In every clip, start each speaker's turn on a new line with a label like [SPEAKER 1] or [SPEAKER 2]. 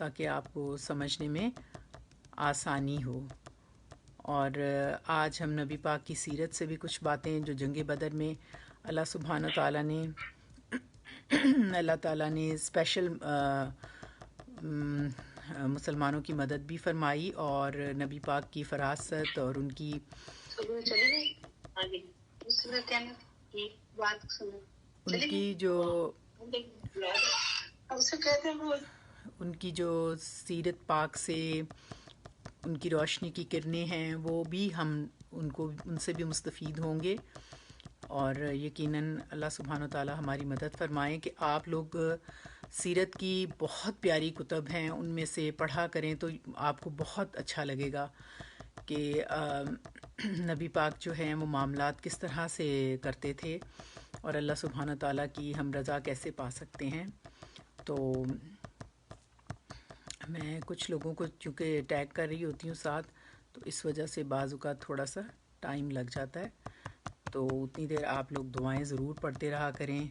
[SPEAKER 1] تاکہ آپ کو سمجھنے میں آسانی ہو۔ اور آج ہم نبی پاک کی سیرت سے بھی کچھ باتیں جو جنگ بدر میں اللہ سبحانہ تعالیٰ نے اسپیشل مسلمانوں کی مدد بھی فرمائی، اور نبی پاک کی فراست اور ان کی ان کی جو سیرت پاک سے ان کی روشنی کی کرنیں ہیں، وہ بھی ہم ان سے بھی مستفید ہوں گے۔ اور یقیناً اللہ سبحانہ وتعالی ہماری مدد فرمائیں کہ آپ لوگ سیرت کی بہت پیاری کتب ہیں، ان میں سے پڑھا کریں تو آپ کو بہت اچھا لگے گا کہ نبی پاک جو ہیں وہ معاملات کس طرح سے کرتے تھے اور اللہ سبحانہ تعالیٰ کی ہم رضا کیسے پا سکتے ہیں۔ تو میں کچھ لوگوں کو چونکہ ٹیگ کر رہی ہوتی ہوں ساتھ، تو اس وجہ سے بعض اوقات تھوڑا سا ٹائم لگ جاتا ہے، تو اتنی دیر آپ لوگ دعائیں ضرور پڑھتے رہا کریں،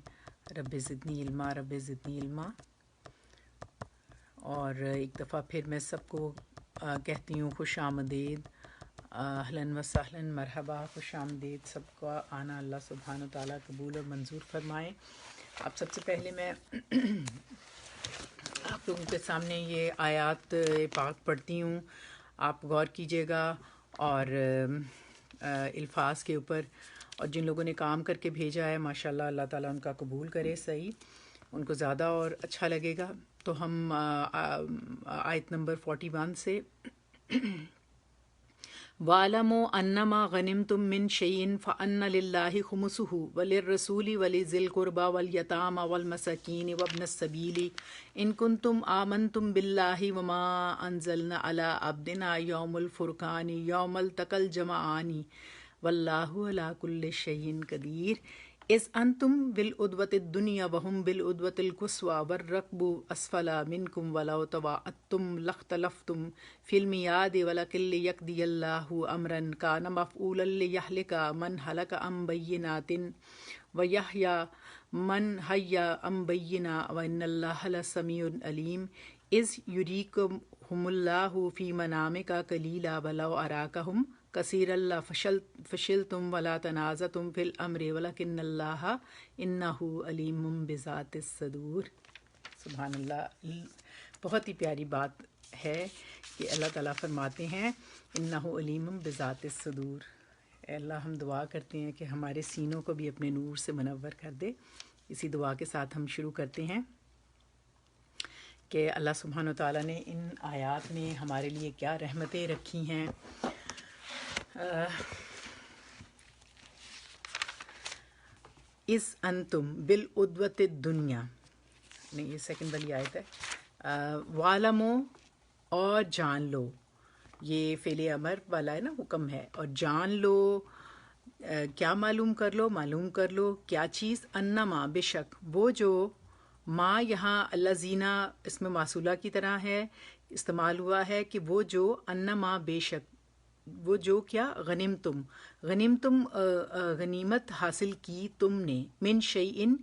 [SPEAKER 1] رب زدنی علما، رب زدنی علما۔ اور ایک دفعہ پھر میں سب کو کہتی ہوں خوش آمدید، اہلاً و سہلاً، مرحبا، خوش آمدید، سب کا آنا اللہ سبحانہ تعالیٰ قبول اور منظور فرمائیں۔ اب سب سے پہلے میں آپ لوگوں کے سامنے یہ آیات پاک پڑھتی ہوں، آپ غور کیجیے گا اور الفاظ کے اوپر، اور جن لوگوں نے کام کر کے بھیجا ہے ماشاءاللہ اللہ تعالیٰ ان کا قبول کرے، صحیح ان کو زیادہ اور اچھا لگے گا۔ تو ہم آیت نمبر 41 سے وَاعْلَمُوا أَنَّمَا غَنِمْتُم مِّن شَيْءٍ فَأَنَّ لِلَّهِ خُمُسَهُ وَلِلرَّسُولِ وَلِذِي الْقُرْبَى وَالْيَتَامَى وَالْمَسَاكِينِ وَابْنِ السَّبِيلِ إِن كُنتُمْ آمَنتُم بِاللَّهِ وَمَا أَنزَلْنَا عَلَىٰ عَبْدِنَا يَوْمَ الْفُرْقَانِ يَوْمَ الْتَقَى الْجَمْعَانِ وَاللَّهُ عَلَىٰ كُلِّ شَيْءٍ قَدِيرٌ اذ انتم بالعدوۃ الدنیا وهم بالعدوۃ القصوى والركب اسفل منكم ولو تواعدتم لاختلفتم في الميعاد ولكن ليقضي الله امرا كان مفعولا ليهلك من هلك عن بينات ويحيى من حي عن بينة وان الله لسميع عليم اذ يريكم الله في منامك قليلا ولو اراكهم کثیر اللہ فشلتم ولا تنازعتم فی الامر ولکن اللہ انہ علیم بذات الصدور۔ سبحان اللہ، بہت ہی پیاری بات ہے کہ اللہ تعالیٰ فرماتے ہیں انہ علیم بذات الصدور۔ اے اللہ، ہم دعا کرتے ہیں کہ ہمارے سینوں کو بھی اپنے نور سے منور کر دے۔ اسی دعا کے ساتھ ہم شروع کرتے ہیں کہ اللہ سبحانہ وتعالیٰ نے ان آیات میں ہمارے لیے کیا رحمتیں رکھی ہیں۔ اس انتم بالعدوۃ الدنیا، نہیں یہ سیکنڈ والی آیت ہے، وعلمو اور جان لو، یہ فعل امر والا ہے نا، حکم ہے، اور جان لو، کیا معلوم کر لو، معلوم کر لو کیا چیز، انما بے شک، وہ جو، ما یہاں الذین اس میں موصولہ کی طرح ہے استعمال ہوا ہے کہ وہ جو، انما بے شک، وہ جو کیا، غنیمتم غنیمت حاصل کی تم نے، من شیئن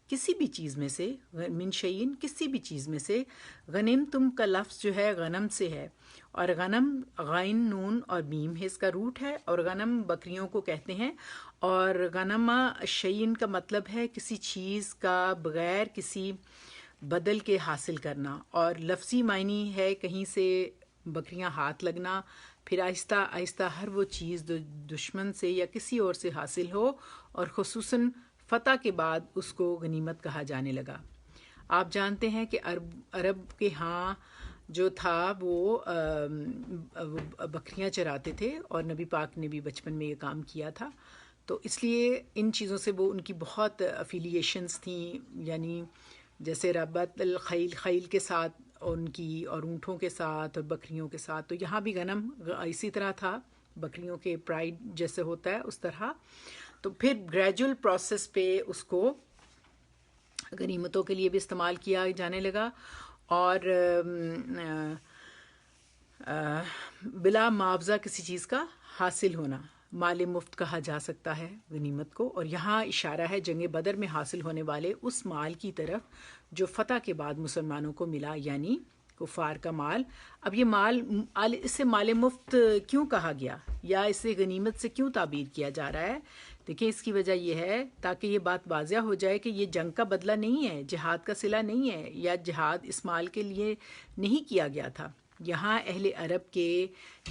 [SPEAKER 1] کسی بھی چیز میں سے، من شیئن کسی بھی چیز میں سے، غنیمتم کا لفظ جو ہے غنم سے ہے، اور غنم غین نون اور میم ہے، اس کا روٹ ہے، اور غنم بکریوں کو کہتے ہیں، اور غنم شیئن کا مطلب ہے کسی چیز کا بغیر کسی بدل کے حاصل کرنا، اور لفظی معنی ہے کہیں سے بکریاں ہاتھ لگنا، پھر آہستہ آہستہ ہر وہ چیز دشمن سے یا کسی اور سے حاصل ہو، اور خصوصاً فتح کے بعد اس کو غنیمت کہا جانے لگا۔ آپ جانتے ہیں کہ عرب کے ہاں جو تھا وہ بکریاں چراتے تھے، اور نبی پاک نے بھی بچپن میں یہ کام کیا تھا، تو اس لیے ان چیزوں سے وہ ان کی بہت افیلیشنز تھیں، یعنی جیسے ربط الخیل، خیل کے ساتھ ان کی، اور اونٹوں کے ساتھ اور بکریوں کے ساتھ، تو یہاں بھی غنم اسی طرح تھا، بکریوں کے پرائڈ جیسے ہوتا ہے اس طرح۔ تو پھر گریجول پروسیس پہ اس کو غنیمتوں کے لیے بھی استعمال کیا جانے لگا، اور بلا معاوضہ کسی چیز کا حاصل ہونا، مال مفت کہا جا سکتا ہے غنیمت کو، اور یہاں اشارہ ہے جنگ بدر میں حاصل ہونے والے اس مال کی طرف جو فتح کے بعد مسلمانوں کو ملا، یعنی کفار کا مال. اب یہ مال اس سے مال مفت کیوں کہا گیا یا اسے غنیمت سے کیوں تعبیر کیا جا رہا ہے؟ دیکھیں اس کی وجہ یہ ہے تاکہ یہ بات واضح ہو جائے کہ یہ جنگ کا بدلہ نہیں ہے، جہاد کا صلہ نہیں ہے، یا جہاد اس مال کے لیے نہیں کیا گیا تھا. یہاں اہل عرب کے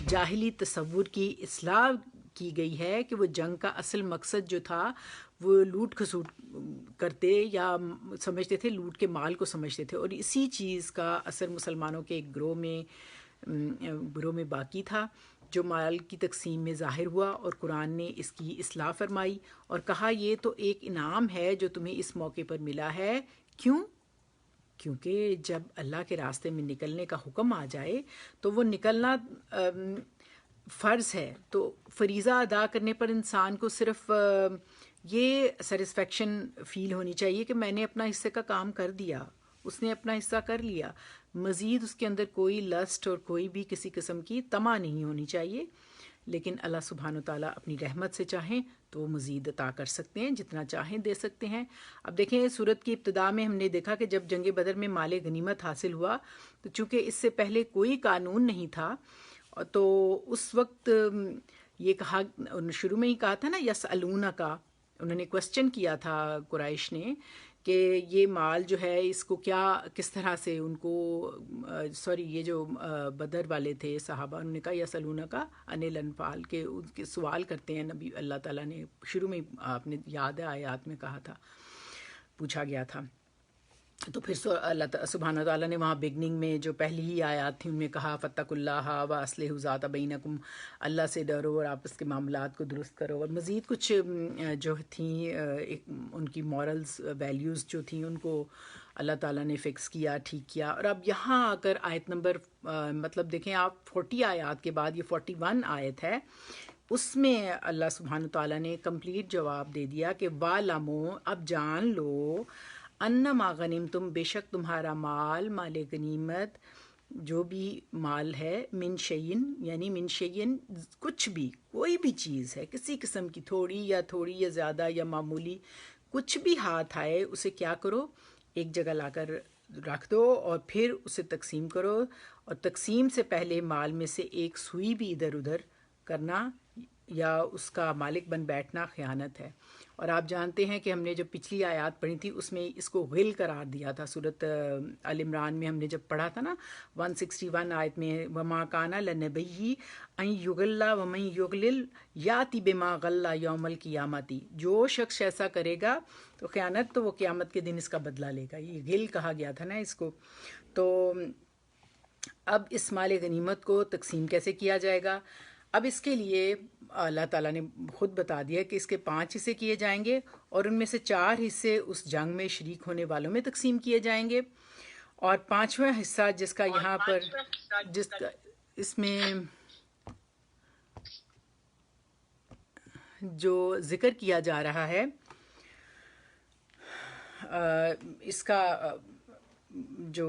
[SPEAKER 1] جاہلی تصور کی اصلاح کی گئی ہے کہ وہ جنگ کا اصل مقصد جو تھا وہ لوٹ کھسوٹ کرتے یا سمجھتے تھے، لوٹ کے مال کو سمجھتے تھے، اور اسی چیز کا اثر مسلمانوں کے ایک گروہ میں باقی تھا جو مال کی تقسیم میں ظاہر ہوا، اور قرآن نے اس کی اصلاح فرمائی اور کہا یہ تو ایک انعام ہے جو تمہیں اس موقع پر ملا ہے. کیوں؟ کیونکہ جب اللہ کے راستے میں نکلنے کا حکم آ جائے تو وہ نکلنا فرض ہے، تو فریضہ ادا کرنے پر انسان کو صرف یہ سیٹسفیکشن فیل ہونی چاہیے کہ میں نے اپنا حصے کا کام کر دیا، اس نے اپنا حصہ کر لیا، مزید اس کے اندر کوئی لسٹ اور کوئی بھی کسی قسم کی طمع نہیں ہونی چاہیے. لیکن اللہ سبحانہ و تعالیٰ اپنی رحمت سے چاہیں تو وہ مزید عطا کر سکتے ہیں، جتنا چاہیں دے سکتے ہیں. اب دیکھیں سورت کی ابتدا میں ہم نے دیکھا کہ جب جنگ بدر میں مال غنیمت حاصل ہوا تو چونکہ اس سے پہلے کوئی قانون نہیں تھا، تو اس وقت یہ کہا، شروع میں ہی کہا تھا نا یسألونک کا، انہوں نے کوسچن کیا تھا قریش نے کہ یہ مال جو ہے اس کو کیا کس طرح سے ان کو یہ جو بدر والے تھے صحابہ، انہوں نے کہا یسألونک عن الانفال، کہ ان کے سوال کرتے ہیں نبی. اللہ تعالیٰ نے شروع میں آپ نے یاد ہے آیات میں کہا تھا، پوچھا گیا تھا. تو پھر اللہ سبحانہ تعالیٰ نے وہاں بگننگ میں جو پہلی ہی آیات تھی ان میں کہا فاتقوا اللہ واصلحوا ذات بینکم، اللہ سے ڈرو اور آپس کے معاملات کو درست کرو، اور مزید کچھ جو تھیں ان کی مورلز ویلیوز جو تھیں ان کو اللہ تعالیٰ نے فکس کیا، ٹھیک کیا. اور اب یہاں اگر آیت نمبر مطلب دیکھیں آپ 40 آیات کے بعد یہ 41 آیت ہے، اس میں اللہ سبحانہ تعالیٰ نے کمپلیٹ جواب دے دیا کہ وَاعْلَمُوا، اب جان لو، انما غنمتم، بے شک تمہارا مال غنیمت جو بھی مال ہے، من شیئن، یعنی من شیئن کچھ بھی، کوئی بھی چیز ہے کسی قسم کی، تھوڑی یا زیادہ یا معمولی، کچھ بھی ہاتھ آئے اسے کیا کرو، ایک جگہ لا کر رکھ دو اور پھر اسے تقسیم کرو، اور تقسیم سے پہلے مال میں سے ایک سوئی بھی ادھر ادھر کرنا یا اس کا مالک بن بیٹھنا خیانت ہے. اور آپ جانتے ہیں کہ ہم نے جو پچھلی آیات پڑھی تھی اس میں اس کو غل قرار دیا تھا. سورۃ آل عمران میں ہم نے جب پڑھا تھا نا 161 آیت میں، وما کان لنبی ان یغل ومن یغلل یاتی بما غل یوم القیامت، جو شخص ایسا کرے گا تو خیانت تو وہ قیامت کے دن اس کا بدلہ لے گا. یہ غل کہا گیا تھا نا اس کو. تو اب اس مال غنیمت کو تقسیم کیسے کیا جائے گا؟ اب اس کے لیے اللہ تعالیٰ نے خود بتا دیا کہ اس کے 5 حصے کیے جائیں گے، اور ان میں سے 4 حصے اس جنگ میں شریک ہونے والوں میں تقسیم کیے جائیں گے، اور 5واں حصہ جس کا یہاں پر اس میں جو ذکر کیا جا رہا ہے اس کا جو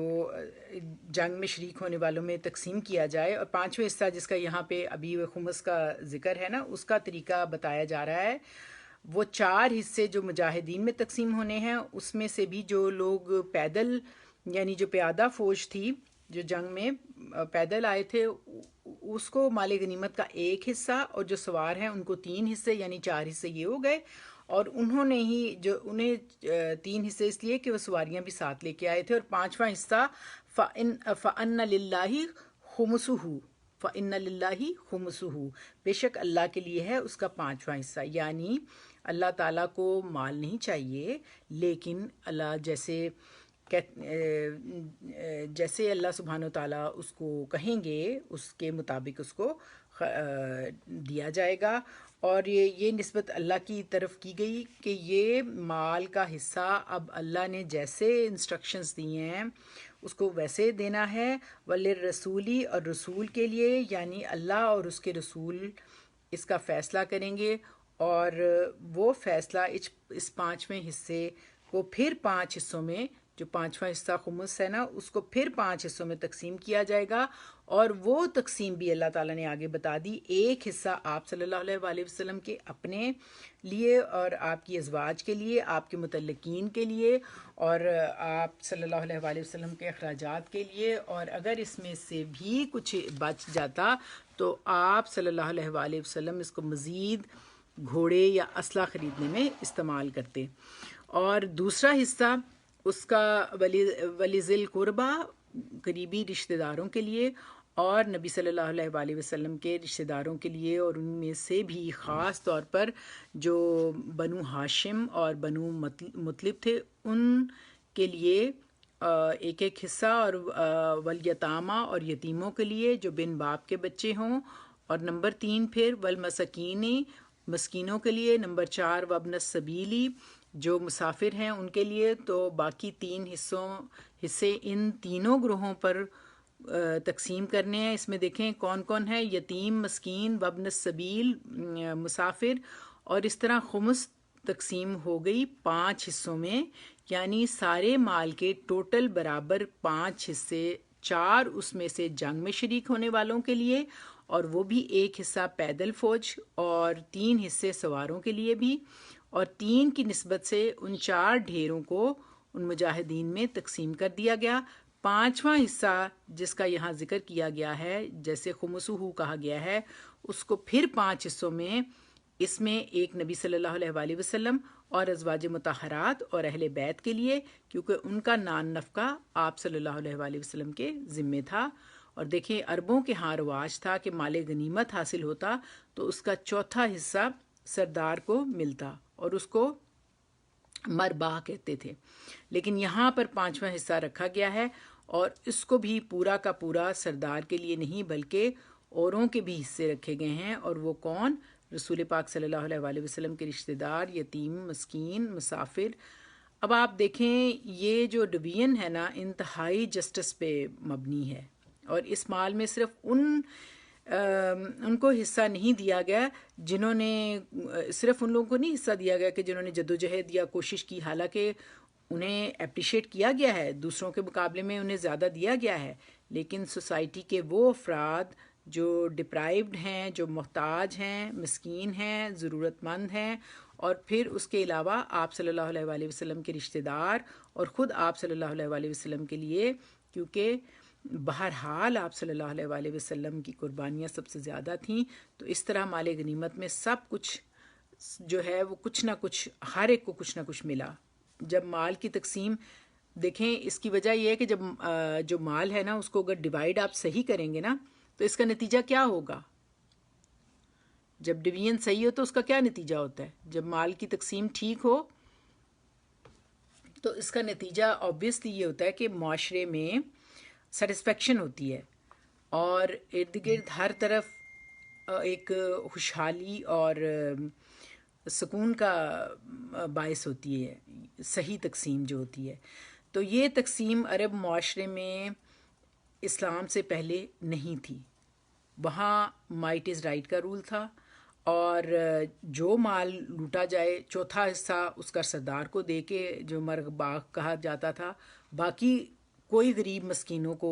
[SPEAKER 1] جنگ میں شریک ہونے والوں میں تقسیم کیا جائے، اور 5واں حصہ جس کا یہاں پہ ابھی خمس کا ذکر ہے نا، اس کا طریقہ بتایا جا رہا ہے. وہ 4 حصے جو مجاہدین میں تقسیم ہونے ہیں، اس میں سے بھی جو لوگ پیدل یعنی جو پیادہ فوج تھی جو جنگ میں پیدل آئے تھے اس کو مال غنیمت کا 1 حصہ، اور جو سوار ہیں ان کو 3 حصے یعنی 4 حصے یہ ہو گئے. اور انہوں نے ہی جو انہیں 3 حصے اس لیے کہ وہ سواریاں بھی ساتھ لے کے آئے تھے، اور 5واں حصہ فَأَنَّ لِلَّهِ خُمُسُهُ، فَإِنَّ لِلَّهِ خُمُسُهُ، بے شک اللہ کے لیے ہے اس کا 5واں حصہ. یعنی اللہ تعالیٰ کو مال نہیں چاہیے، لیکن اللہ جیسے اللہ سبحانہ و تعالیٰ اس کو کہیں گے اس کے مطابق اس کو دیا جائے گا. اور یہ نسبت اللہ کی طرف کی گئی کہ یہ مال کا حصہ اب اللہ نے جیسے انسٹرکشنز دیے ہیں اس کو ویسے دینا ہے. وَلِلرَّسُولِ، اور رسول کے لیے، یعنی اللہ اور اس کے رسول اس کا فیصلہ کریں گے، اور وہ فیصلہ اس 5ویں حصے کو پھر 5 حصوں میں جو 5واں حصہ خمس ہے نا، اس کو پھر 5 حصوں میں تقسیم کیا جائے گا، اور وہ تقسیم بھی اللہ تعالیٰ نے آگے بتا دی۔ ایک حصہ آپ صلی اللہ علیہ وآلہ وسلم کے اپنے لیے اور آپ کی ازواج کے لیے، آپ کے متعلقین کے لیے، اور آپ صلی اللہ علیہ وآلہ وسلم کے اخراجات کے لیے، اور اگر اس میں سے بھی کچھ بچ جاتا تو آپ صلی اللہ علیہ وآلہ وسلم اس کو مزید گھوڑے یا اسلحہ خریدنے میں استعمال کرتے۔ اور دوسرا حصہ اس کا ولی ذی القربہ، قریبی رشتہ داروں کے لیے، اور نبی صلی اللہ علیہ وآلہ وسلم کے رشتہ داروں کے لیے، اور ان میں سے بھی خاص طور پر جو بنو ہاشم اور بنو مطلب تھے ان کے لیے ایک ایک حصہ، اور والیتامہ اور یتیموں کے لیے جو بن باپ کے بچے ہوں، اور نمبر 3 پھر والمساکین، مسکینوں کے لیے، نمبر 4 وابن السبیلی، جو مسافر ہیں ان کے لیے۔ تو باقی 3 حصے ان تینوں گروہوں پر تقسیم کرنے ہیں۔ اس میں دیکھیں کون کون ہے، یتیم، مسکین، وابن السبیل، مسافر، اور اس طرح خمس تقسیم ہو گئی 5 حصوں میں، یعنی سارے مال کے ٹوٹل برابر 5 حصے، 4 اس میں سے جنگ میں شریک ہونے والوں کے لیے، اور وہ بھی ایک حصہ پیدل فوج، اور 3 حصے سواروں کے لیے بھی، اور 3 کی نسبت سے ان 4 ڈھیروں کو ان مجاہدین میں تقسیم کر دیا گیا۔ 5واں حصہ جس کا یہاں ذکر کیا گیا ہے، جیسے خمسہ کہا گیا ہے، اس کو پھر 5 حصوں میں، اس میں ایک نبی صلی اللہ علیہ وآلہ وسلم اور ازواج مطہرات اور اہل بیت کے لیے، کیونکہ ان کا نان نفقہ آپ صلی اللہ علیہ وآلہ وسلم کے ذمے تھا۔ اور دیکھیں عربوں کے ہاں رواج تھا کہ مال غنیمت حاصل ہوتا تو اس کا چوتھا حصہ سردار کو ملتا، اور اس کو مرباح کہتے تھے، لیکن یہاں پر 5واں حصہ رکھا گیا ہے، اور اس کو بھی پورا کا پورا سردار کے لیے نہیں بلکہ اوروں کے بھی حصے رکھے گئے ہیں، اور وہ کون؟ رسول پاک صلی اللہ علیہ وآلہ وسلم کے رشتہ دار، یتیم، مسکین، مسافر۔ اب آپ دیکھیں یہ جو ڈویژن ہے نا انتہائی جسٹس پہ مبنی ہے، اور اس مال میں صرف ان کو حصہ نہیں دیا گیا جنہوں نے، صرف ان لوگوں کو نہیں حصہ دیا گیا کہ جنہوں نے جدوجہد یا کوشش کی، حالانکہ انہیں اپریشیٹ کیا گیا ہے، دوسروں کے مقابلے میں انہیں زیادہ دیا گیا ہے، لیکن سوسائٹی کے وہ افراد جو ڈپرائیوڈ ہیں، جو محتاج ہیں، مسکین ہیں، ضرورت مند ہیں، اور پھر اس کے علاوہ آپ صلی اللہ علیہ وآلہ وسلم کے رشتہ دار، اور خود آپ صلی اللہ علیہ وآلہ وسلم کے لیے، کیونکہ بہرحال آپ صلی اللہ علیہ وآلہ وسلم کی قربانیاں سب سے زیادہ تھیں، تو اس طرح مال غنیمت میں سب کچھ جو ہے وہ کچھ نہ کچھ، ہر ایک کو کچھ نہ کچھ ملا۔ جب مال کی تقسیم دیکھیں، اس کی وجہ یہ ہے کہ جب جو مال ہے نا اس کو اگر ڈیوائیڈ آپ صحیح کریں گے نا تو اس کا نتیجہ کیا ہوگا؟ جب ڈویژن صحیح ہو تو اس کا کیا نتیجہ ہوتا ہے؟ جب مال کی تقسیم ٹھیک ہو تو اس کا نتیجہ آبویسلی یہ ہوتا ہے کہ معاشرے میں سیٹسفیکشن ہوتی ہے، اور ارد گرد ہر طرف ایک خوشحالی اور سکون کا باعث ہوتی ہے صحیح تقسیم جو ہوتی ہے۔ تو یہ تقسیم عرب معاشرے میں اسلام سے پہلے نہیں تھی، وہاں مائٹ از رائٹ کا رول تھا، اور جو مال لوٹا جائے چوتھا حصہ اس کا سردار کو دے کے، جو مرغ باغ کہا جاتا تھا، باقی کوئی غریب مسکینوں کو،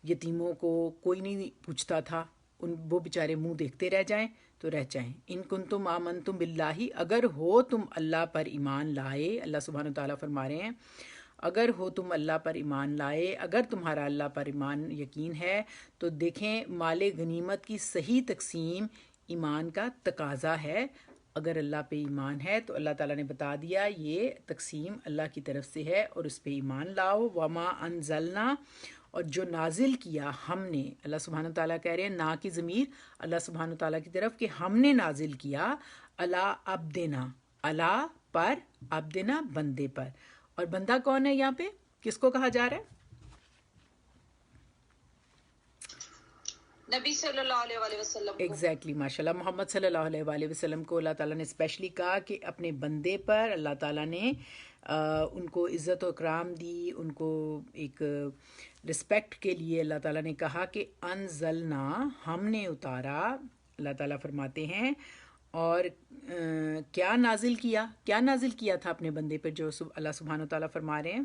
[SPEAKER 1] یتیموں کو کوئی نہیں پوچھتا تھا، وہ بیچارے منہ دیکھتے رہ جائیں تو رہ جائیں۔ ان کنتم آمنتم باللہ، اگر ہو تم اللہ پر ایمان لائے، اللہ سبحانہ وتعالیٰ فرما رہے ہیں اگر ہو تم اللہ پر ایمان لائے، اگر تمہارا اللہ پر ایمان یقین ہے تو دیکھیں مال غنیمت کی صحیح تقسیم ایمان کا تقاضا ہے۔ اگر اللہ پہ ایمان ہے تو اللہ تعالیٰ نے بتا دیا یہ تقسیم اللہ کی طرف سے ہے، اور اس پہ ایمان لاؤ۔ وما انزلنا، اور جو نازل کیا ہم نے، اللہ سبحانہ تعالیٰ کہہ رہے ہیں نا کی ضمیر اللہ سبحانہ تعالیٰ کی طرف کہ ہم نے نازل کیا، اللہ عبدنا، اللہ پر، عبدنا بندے پر، اور بندہ کون ہے یہاں پہ، کس کو کہا جا رہا ہے؟
[SPEAKER 2] نبی صلی اللہ علیہ وآلہ وسلم کو۔
[SPEAKER 1] ایگزیکٹلی، ماشاء اللہ، محمد صلی اللہ علیہ وآلہ وسلم کو اللہ تعالیٰ نے اسپیشلی کہا کہ اپنے بندے پر اللہ تعالیٰ نے ان کو عزت و اکرام دی، ان کو ایک رسپیکٹ کے لیے اللہ تعالیٰ نے کہا کہ انزلنا، ہم نے اتارا، اللہ تعالیٰ فرماتے ہیں، اور کیا نازل کیا تھا اپنے بندے پر، جو اللہ سبحانہ و تعالیٰ فرما رہے ہیں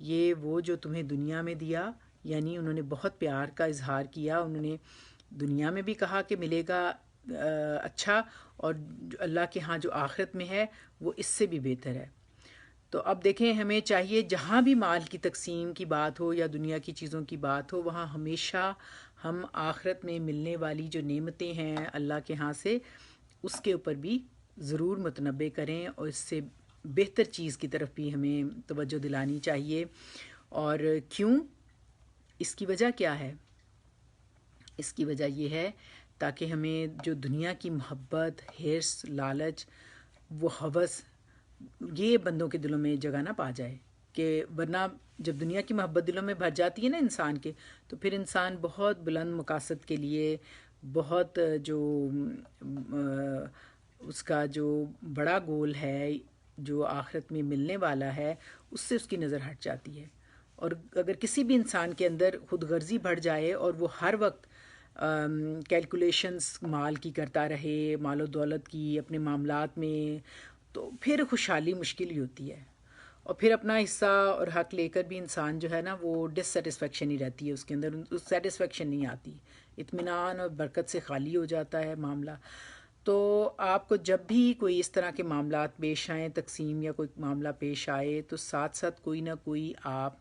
[SPEAKER 1] یہ وہ جو تمہیں دنیا میں دیا، یعنی انہوں نے بہت پیار کا اظہار کیا. انہوں نے دنیا میں بھی کہا کہ ملے گا اچھا، اور اللہ کے ہاں جو آخرت میں ہے وہ اس سے بھی بہتر ہے. تو اب دیکھیں، ہمیں چاہیے جہاں بھی مال کی تقسیم کی بات ہو یا دنیا کی چیزوں کی بات ہو، وہاں ہمیشہ ہم آخرت میں ملنے والی جو نعمتیں ہیں اللہ کے ہاں سے، اس کے اوپر بھی ضرور متنبع کریں، اور اس سے بہتر چیز کی طرف بھی ہمیں توجہ دلانی چاہیے. اور کیوں؟ اس کی وجہ کیا ہے؟ اس کی وجہ یہ ہے تاکہ ہمیں جو دنیا کی محبت، حرص، لالچ، وہ ہوس، یہ بندوں کے دلوں میں جگہ نہ پا جائے. کہ ورنہ جب دنیا کی محبت دلوں میں بھر جاتی ہے نا انسان کے، تو پھر انسان بہت بلند مقاصد کے لیے، بہت جو اس کا جو بڑا گول ہے، جو آخرت میں ملنے والا ہے، اس سے اس کی نظر ہٹ جاتی ہے. اور اگر کسی بھی انسان کے اندر خود غرضی بڑھ جائے اور وہ ہر وقت کیلکولیشنز مال کی کرتا رہے، مال و دولت کی اپنے معاملات میں، تو پھر خوشحالی مشکل ہی ہوتی ہے. اور پھر اپنا حصہ اور حق لے کر بھی انسان جو ہے نا، وہ ڈس سیٹسفیکشن ہی رہتی ہے اس کے اندر، سیٹسفیکشن نہیں آتی، اطمینان اور برکت سے خالی ہو جاتا ہے معاملہ. تو آپ کو جب بھی کوئی اس طرح کے معاملات پیش آئیں، تقسیم یا کوئی معاملہ پیش آئے، تو ساتھ ساتھ کوئی نہ کوئی آپ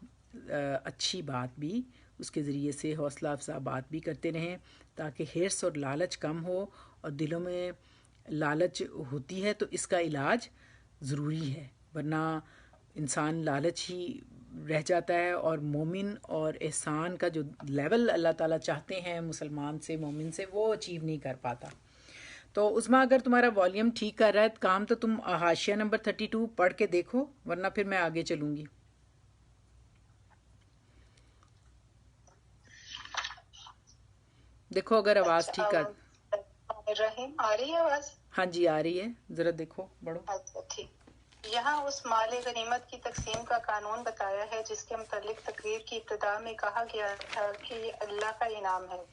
[SPEAKER 1] اچھی بات بھی اس کے ذریعے سے، حوصلہ افزا بات بھی کرتے رہیں، تاکہ حرص اور لالچ کم ہو. اور دلوں میں لالچ ہوتی ہے تو اس کا علاج ضروری ہے، ورنہ انسان لالچ ہی رہ جاتا ہے، اور مومن اور احسان کا جو لیول اللہ تعالیٰ چاہتے ہیں مسلمان سے، مومن سے، وہ اچیو نہیں کر پاتا. تو عظمیٰ، اگر تمہارا والیوم ٹھیک کر رہا ہے کام، تو تم حاشیہ نمبر 32 پڑھ کے دیکھو، ورنہ پھر میں آگے چلوں گی. دیکھو اگر آواز ٹھیک کر.
[SPEAKER 2] رحیم آ رہی ہے آواز؟
[SPEAKER 1] ہاں جی آ رہی ہے، ذرا دیکھو بڑھو.
[SPEAKER 2] اچھا ٹھیک. یہاں اس مال غنیمت کی تقسیم کا قانون بتایا ہے جس کے متعلق تقریر کی ابتدا میں کہا گیا تھا کہ یہ اللہ کا انعام ہے،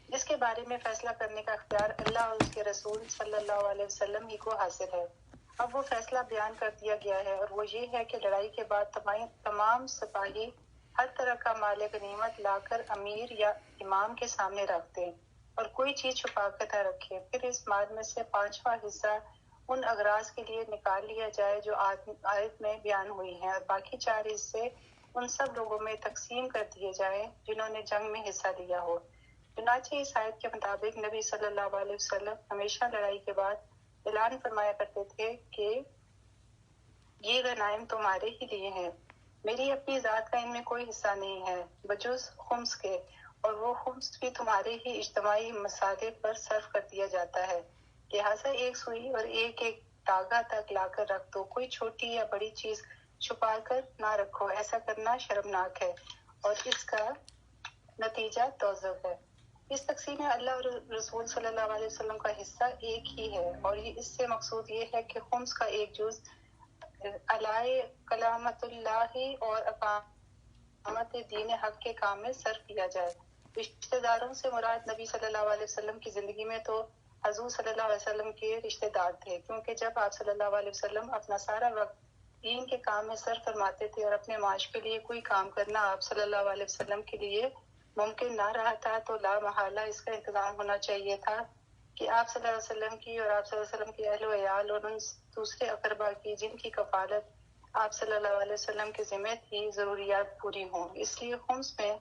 [SPEAKER 2] جس کے بارے میں فیصلہ کرنے کا اختیار اللہ اور اس کے رسول صلی اللہ علیہ وسلم ہی کو حاصل ہے. اب وہ فیصلہ بیان کر دیا گیا ہے، اور وہ یہ ہے کہ لڑائی کے بعد تمام سپاہی ہر طرح کا مال غنیمت لا کر امیر یا امام کے سامنے رکھ دیں، اور کوئی چیز چھپا کر نہ رکھے. پھر اس مال میں سے 5واں حصہ ان اغراض کے لیے نکال لیا جائے جو آیت میں بیان ہوئی ہیں، اور باقی 4 حصے ان سب لوگوں میں تقسیم کر دیے جائیں جنہوں نے جنگ میں حصہ لیا ہو. چنانچہ اس آیت کے مطابق نبی صلی اللہ علیہ وسلم ہمیشہ لڑائی کے بعد اعلان فرمایا کرتے تھے کہ یہ غنائم تمہارے ہی لیے ہیں، میری اپنی ذات کا ان میں کوئی حصہ نہیں ہے بجز خمس کے، اور وہ خمس بھی تمہارے ہی اجتماعی مصالح پر صرف کر دیا جاتا ہے. لہٰذا ایک سوئی اور ایک ایک داغا تک لا کر رکھ دو، کوئی چھوٹی یا بڑی چیز چھپا کر نہ رکھو، ایسا کرنا شرمناک ہے اور اس کا نتیجہ دوزخ ہے. اس تقسیم میں اللہ اور رسول صلی اللہ علیہ وسلم کا حصہ ایک ہی ہے، اور اس سے مقصود یہ ہے کہ خمس کا ایک جز علیہ کلامت اللہ اور اقامت دین حق کے کام میں صرف کیا جائے. رشتہ داروں سے مراد نبی صلی اللہ علیہ وسلم کی زندگی میں تو حضور صلی اللہ علیہ وسلم کے رشتہ دار تھے، کیونکہ جب آپ صلی اللہ علیہ وسلم اپنا سارا وقت دین کے کام میں صرف فرماتے تھے اور اپنے معاش کے لیے کوئی کام کرنا آپ صلی اللہ علیہ وسلم کے لیے ممکن نہ رہا تھا، تو لا محالہ اس کا انتظام ہونا چاہیے تھا کہ آپ صلی اللہ علیہ وسلم کی اور آپ صلی اللہ علیہ وسلم کے اہل و عیال اور ان دوسرے اقربا کی جن کی کفالت آپ صلی اللہ علیہ وسلم کے ذمہ تھی، ضروریات پوری ہوں. اس لیے خمس میں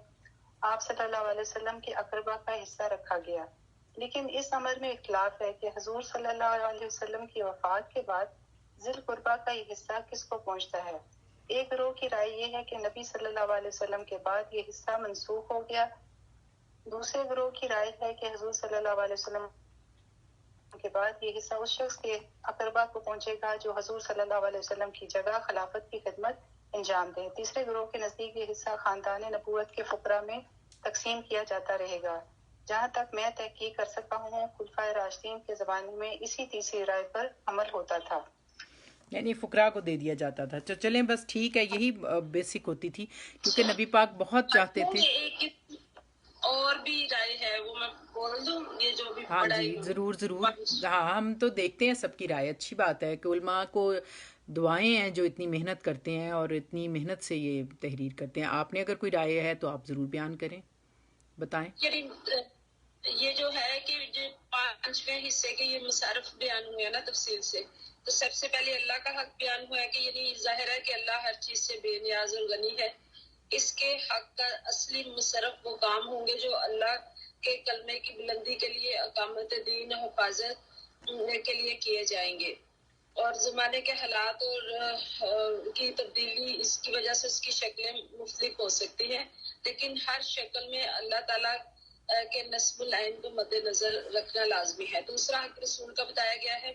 [SPEAKER 2] آپ صلی اللہ علیہ وسلم کے اقربا کا حصہ رکھا گیا. لیکن اس امر میں اختلاف ہے کہ حضور صلی اللہ علیہ وسلم کی وفات کے بعد ذی القربہ کا یہ حصہ کس کو پہنچتا ہے. ایک گروہ کی رائے یہ ہے کہ نبی صلی اللہ علیہ وسلم کے بعد یہ حصہ منسوخ ہو گیا. دوسرے گروہ کی رائے ہے کہ حضور صلی اللہ علیہ وسلم کے بعد یہ حصہ اس شخص کے اقربا کو پہنچے گا جو حضور صلی اللہ علیہ وسلم کی جگہ خلافت کی خدمت انجام دے. تیسرے گروہ کے نزدیک یہ حصہ خاندان نبوت کے فقراء میں تقسیم کیا جاتا رہے گا. جہاں تک میں تحقیق کر سکتا ہوں، خلفائے راشدین کے زمانے میں اسی تیسری رائے پر عمل ہوتا تھا،
[SPEAKER 1] یعنی فقراء کو دے دیا جاتا تھا. چلیں بس ٹھیک ہے، یہی بیسک ہوتی تھی، کیونکہ نبی پاک بہت چاہتے تھے.
[SPEAKER 2] ایک اور بھی رائے ہے، وہ میں بول دوں، یہ جو بھی
[SPEAKER 1] ہاں جی
[SPEAKER 2] پڑھائی
[SPEAKER 1] ضرور ضرور. ہاں ہم تو دیکھتے ہیں سب کی رائے، اچھی بات ہے کہ علماء کو دعائیں ہیں جو اتنی محنت کرتے ہیں اور اتنی محنت سے یہ تحریر کرتے ہیں. آپ نے اگر کوئی رائے ہے تو آپ ضرور بیان کریں، بتائیں.
[SPEAKER 3] یعنی یہ جو ہے کہ جو 5ویں حصے کے یہ مصارف بیان ہوئے نا تفصیل سے، تو سب سے پہلے اللہ کا حق بیان ہوا ہے کہ یعنی ظاہر ہے کہ اللہ ہر چیز سے بے نیاز اور غنی ہے. اس کے حق کا اصلی مصرف وہ کام ہوں گے جو اللہ کے کلمے کی بلندی کے لیے، اقامت دین، حفاظت کے لیے کیے جائیں گے. اور زمانے کے حالات اور کی تبدیلی اس کی وجہ سے اس کی شکلیں مختلف ہو سکتی ہیں، لیکن ہر شکل میں اللہ تعالیٰ کے نصب العین کو مد نظر رکھنا لازمی ہے. دوسرا حق رسول کا بتایا گیا ہے.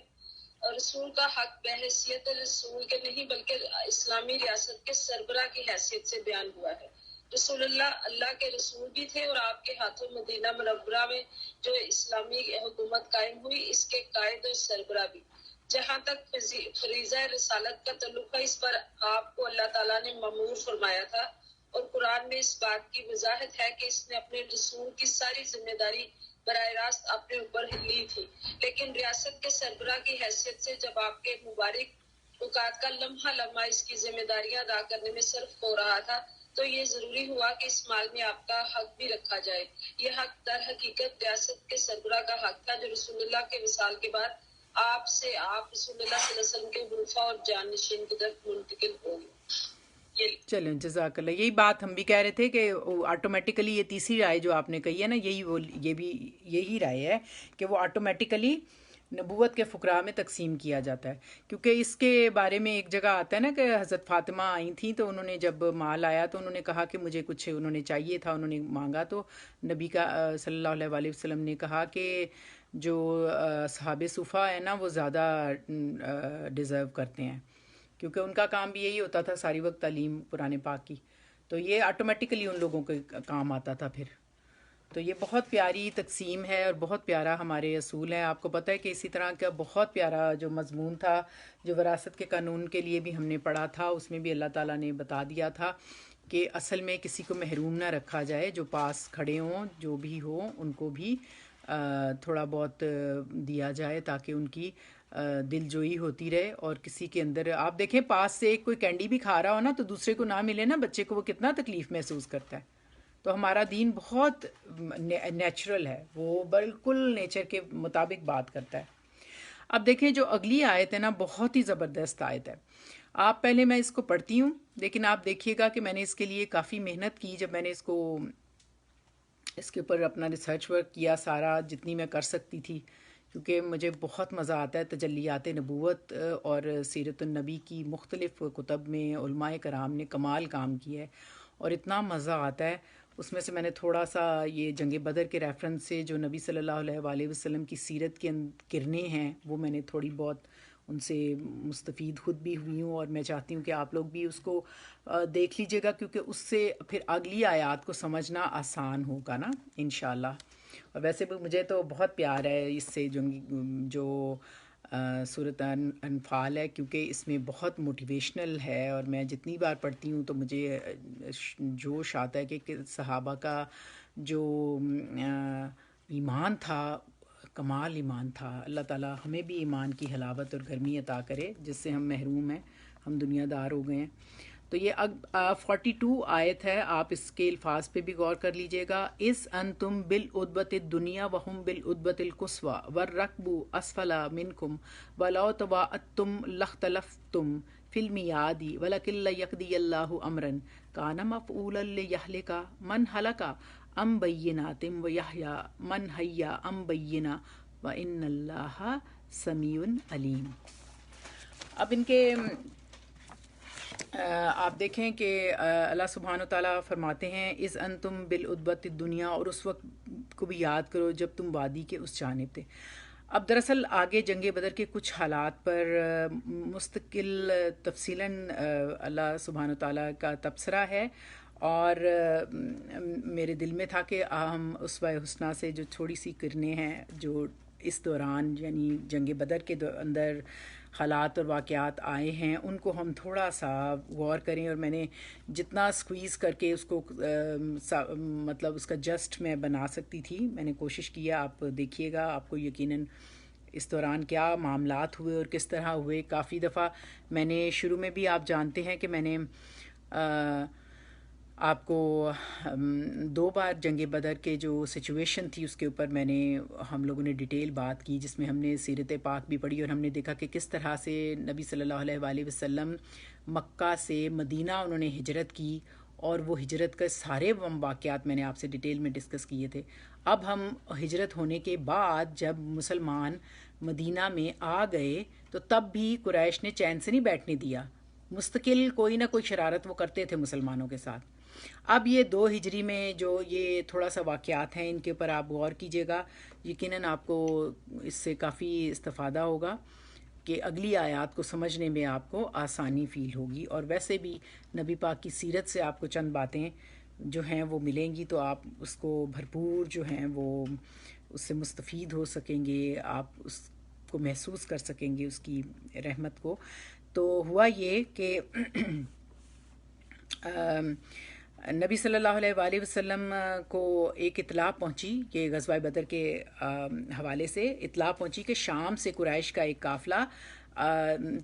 [SPEAKER 3] رسول کا حق بحیثیت رسول کے نہیں بلکہ اسلامی ریاست کے سربراہ کی حیثیت سے بیان ہوا ہے. رسول اللہ کے رسول بھی تھے اور آپ کے ہاتھوں مدینہ منورہ میں جو اسلامی حکومت قائم ہوئی اس کے قائد اور سربراہ بھی. جہاں تک فریضہ رسالت کا تعلق ہے، اس پر آپ کو اللہ تعالیٰ نے مامور فرمایا تھا، اور قرآن میں اس بات کی وضاحت ہے کہ اس نے اپنے رسول کی ساری ذمہ داری براہ راست اپنے اوپر لی تھی. لیکن ریاست کے سربراہ کی حیثیت سے جب آپ کے مبارک اوقات کا لمحہ لمحہ اس کی ذمہ داریاں ادا کرنے میں صرف ہو رہا تھا، تو یہ ضروری ہوا کہ اس مال میں آپ کا حق بھی رکھا جائے. یہ حق در حقیقت ریاست کے سربراہ کا حق تھا جو رسول اللہ کے وصال کے بعد آپ سے آپ رسول اللہ صلی اللہ علیہ وسلم کے خلیفہ اور جانشین کی طرف منتقل ہو گئی.
[SPEAKER 1] چلیں جزاک اللہ. یہی بات ہم بھی کہہ رہے تھے کہ آٹومیٹیکلی یہ تیسری رائے جو آپ نے کہی ہے نا، یہ بھی یہی رائے ہے کہ وہ آٹومیٹیکلی نبوت کے فقراء میں تقسیم کیا جاتا ہے. کیونکہ اس کے بارے میں ایک جگہ آتا ہے نا کہ حضرت فاطمہ آئی تھیں تو انہوں نے جب مال آیا تو انہوں نے کہا کہ مجھے کچھ انہوں نے چاہیے تھا، انہوں نے مانگا تو نبی کا صلی اللہ علیہ وسلم نے کہا کہ جو اصحاب صفا ہے نا وہ زیادہ ڈیزرو کرتے ہیں، کیونکہ ان کا کام بھی یہی ہوتا تھا ساری وقت تعلیم قرآن پاک کی، تو یہ آٹومیٹیکلی ان لوگوں کے کام آتا تھا پھر. تو یہ بہت پیاری تقسیم ہے اور بہت پیارا ہمارے اصول ہیں. آپ کو پتہ ہے کہ اسی طرح کا بہت پیارا جو مضمون تھا جو وراثت کے قانون کے لیے بھی ہم نے پڑھا تھا، اس میں بھی اللہ تعالیٰ نے بتا دیا تھا کہ اصل میں کسی کو محروم نہ رکھا جائے، جو پاس کھڑے ہوں جو بھی ہوں ان کو بھی تھوڑا بہت دیا جائے تاکہ ان کی دل جوئی ہوتی رہے. اور کسی کے اندر آپ دیکھیں پاس سے کوئی کینڈی بھی کھا رہا ہو نا تو دوسرے کو نہ ملے نا بچے کو، وہ کتنا تکلیف محسوس کرتا ہے. تو ہمارا دین بہت نیچرل ہے، وہ بالکل نیچر کے مطابق بات کرتا ہے. اب دیکھیں جو اگلی آیت ہے نا بہت ہی زبردست آیت ہے. آپ پہلے میں اس کو پڑھتی ہوں لیکن آپ دیکھیے گا کہ میں نے اس کے لیے کافی محنت کی. جب میں نے اس کے اوپر اپنا ریسرچ ورک کیا سارا جتنی میں کر سکتی تھی، کیونکہ مجھے بہت مزہ آتا ہے تجلیات نبوت اور سیرت النبی کی مختلف کتب میں علماء کرام نے کمال کام کیا ہے اور اتنا مزہ آتا ہے. اس میں سے میں نے تھوڑا سا یہ جنگ بدر کے ریفرنس سے جو نبی صلی اللہ علیہ وآلہ وسلم کی سیرت کے کرنیں ہیں وہ میں نے تھوڑی بہت ان سے مستفید خود بھی ہوئی ہوں، اور میں چاہتی ہوں کہ آپ لوگ بھی اس کو دیکھ لیجئے گا، کیونکہ اس سے پھر اگلی آیات کو سمجھنا آسان ہوگا نا انشاءاللہ. اور ویسے بھی مجھے تو بہت پیار ہے اس سے جو سورۃ انفال ہے، کیونکہ اس میں بہت موٹیویشنل ہے اور میں جتنی بار پڑھتی ہوں تو مجھے جوش آتا ہے کہ صحابہ کا جو ایمان تھا کمال ایمان تھا. اللہ تعالیٰ ہمیں بھی ایمان کی حلاوت اور گرمی عطا کرے جس سے ہم محروم ہیں، ہم دنیا دار ہو گئے ہیں. تو یہ 42 آیت ہے، آپ اس کے الفاظ پہ بھی غور کر لیجئے گا. اس انتم بالعدبۃ الدنیا وہم بالعدبۃ القصویٰ والرکب اسفل منکم ولو تواعدتم لاختلفتم فی المیعاد ولکن لیقضی اللہ امرا کان مفعولا لیہلک من ہلک عن بینۃ ویحیی من حی عن بینہ وان اللہ سمیع علیم. اب ان کے آپ دیکھیں کہ اللہ سبحانہ وتعالیٰ فرماتے ہیں اذ انتم بالعدبۃ الدنیا، اور اس وقت کو بھی یاد کرو جب تم وادی کے اس جانب تھے. اب دراصل آگے جنگ بدر کے کچھ حالات پر مستقل تفصیلاً اللہ سبحانہ وتعالیٰ کا تبصرہ ہے، اور میرے دل میں تھا کہ ہم اسوہ حسنہ سے جو تھوڑی سی کرنے ہیں جو اس دوران یعنی جنگ بدر کے اندر حالات اور واقعات آئے ہیں ان کو ہم تھوڑا سا غور کریں، اور میں نے جتنا سکویز کر کے اس کو مطلب اس کا جسٹ میں بنا سکتی تھی میں نے کوشش کیا. آپ دیکھیے گا، آپ کو یقیناً اس دوران کیا معاملات ہوئے اور کس طرح ہوئے. کافی دفعہ میں نے شروع میں بھی آپ جانتے ہیں کہ میں نے آپ کو 2 بار جنگ بدر کے جو سچویشن تھی اس کے اوپر ہم لوگوں نے ڈیٹیل بات کی، جس میں ہم نے سیرت پاک بھی پڑھی اور ہم نے دیکھا کہ کس طرح سے نبی صلی اللہ علیہ وآلہ وسلم مکہ سے مدینہ انہوں نے ہجرت کی، اور وہ ہجرت کے سارے واقعات میں نے آپ سے ڈیٹیل میں ڈسکس کیے تھے. اب ہم ہجرت ہونے کے بعد جب مسلمان مدینہ میں آ گئے تو تب بھی قریش نے چین سے نہیں بیٹھنے دیا، مستقل کوئی نہ کوئی شرارت وہ کرتے تھے مسلمانوں کے ساتھ. اب یہ 2 ہجری میں جو یہ تھوڑا سا واقعات ہیں ان کے اوپر آپ غور کیجیے گا، یقیناً آپ کو اس سے کافی استفادہ ہوگا کہ اگلی آیات کو سمجھنے میں آپ کو آسانی فیل ہوگی. اور ویسے بھی نبی پاک کی سیرت سے آپ کو چند باتیں جو ہیں وہ ملیں گی تو آپ اس کو بھرپور جو ہیں وہ اس سے مستفید ہو سکیں گے، آپ اس کو محسوس کر سکیں گے اس کی رحمت کو. تو ہوا یہ کہ نبی صلی اللہ علیہ وآلہ وسلم کو ایک اطلاع پہنچی کہ غزوہ بدر کے حوالے سے اطلاع پہنچی کہ شام سے قریش کا ایک قافلہ،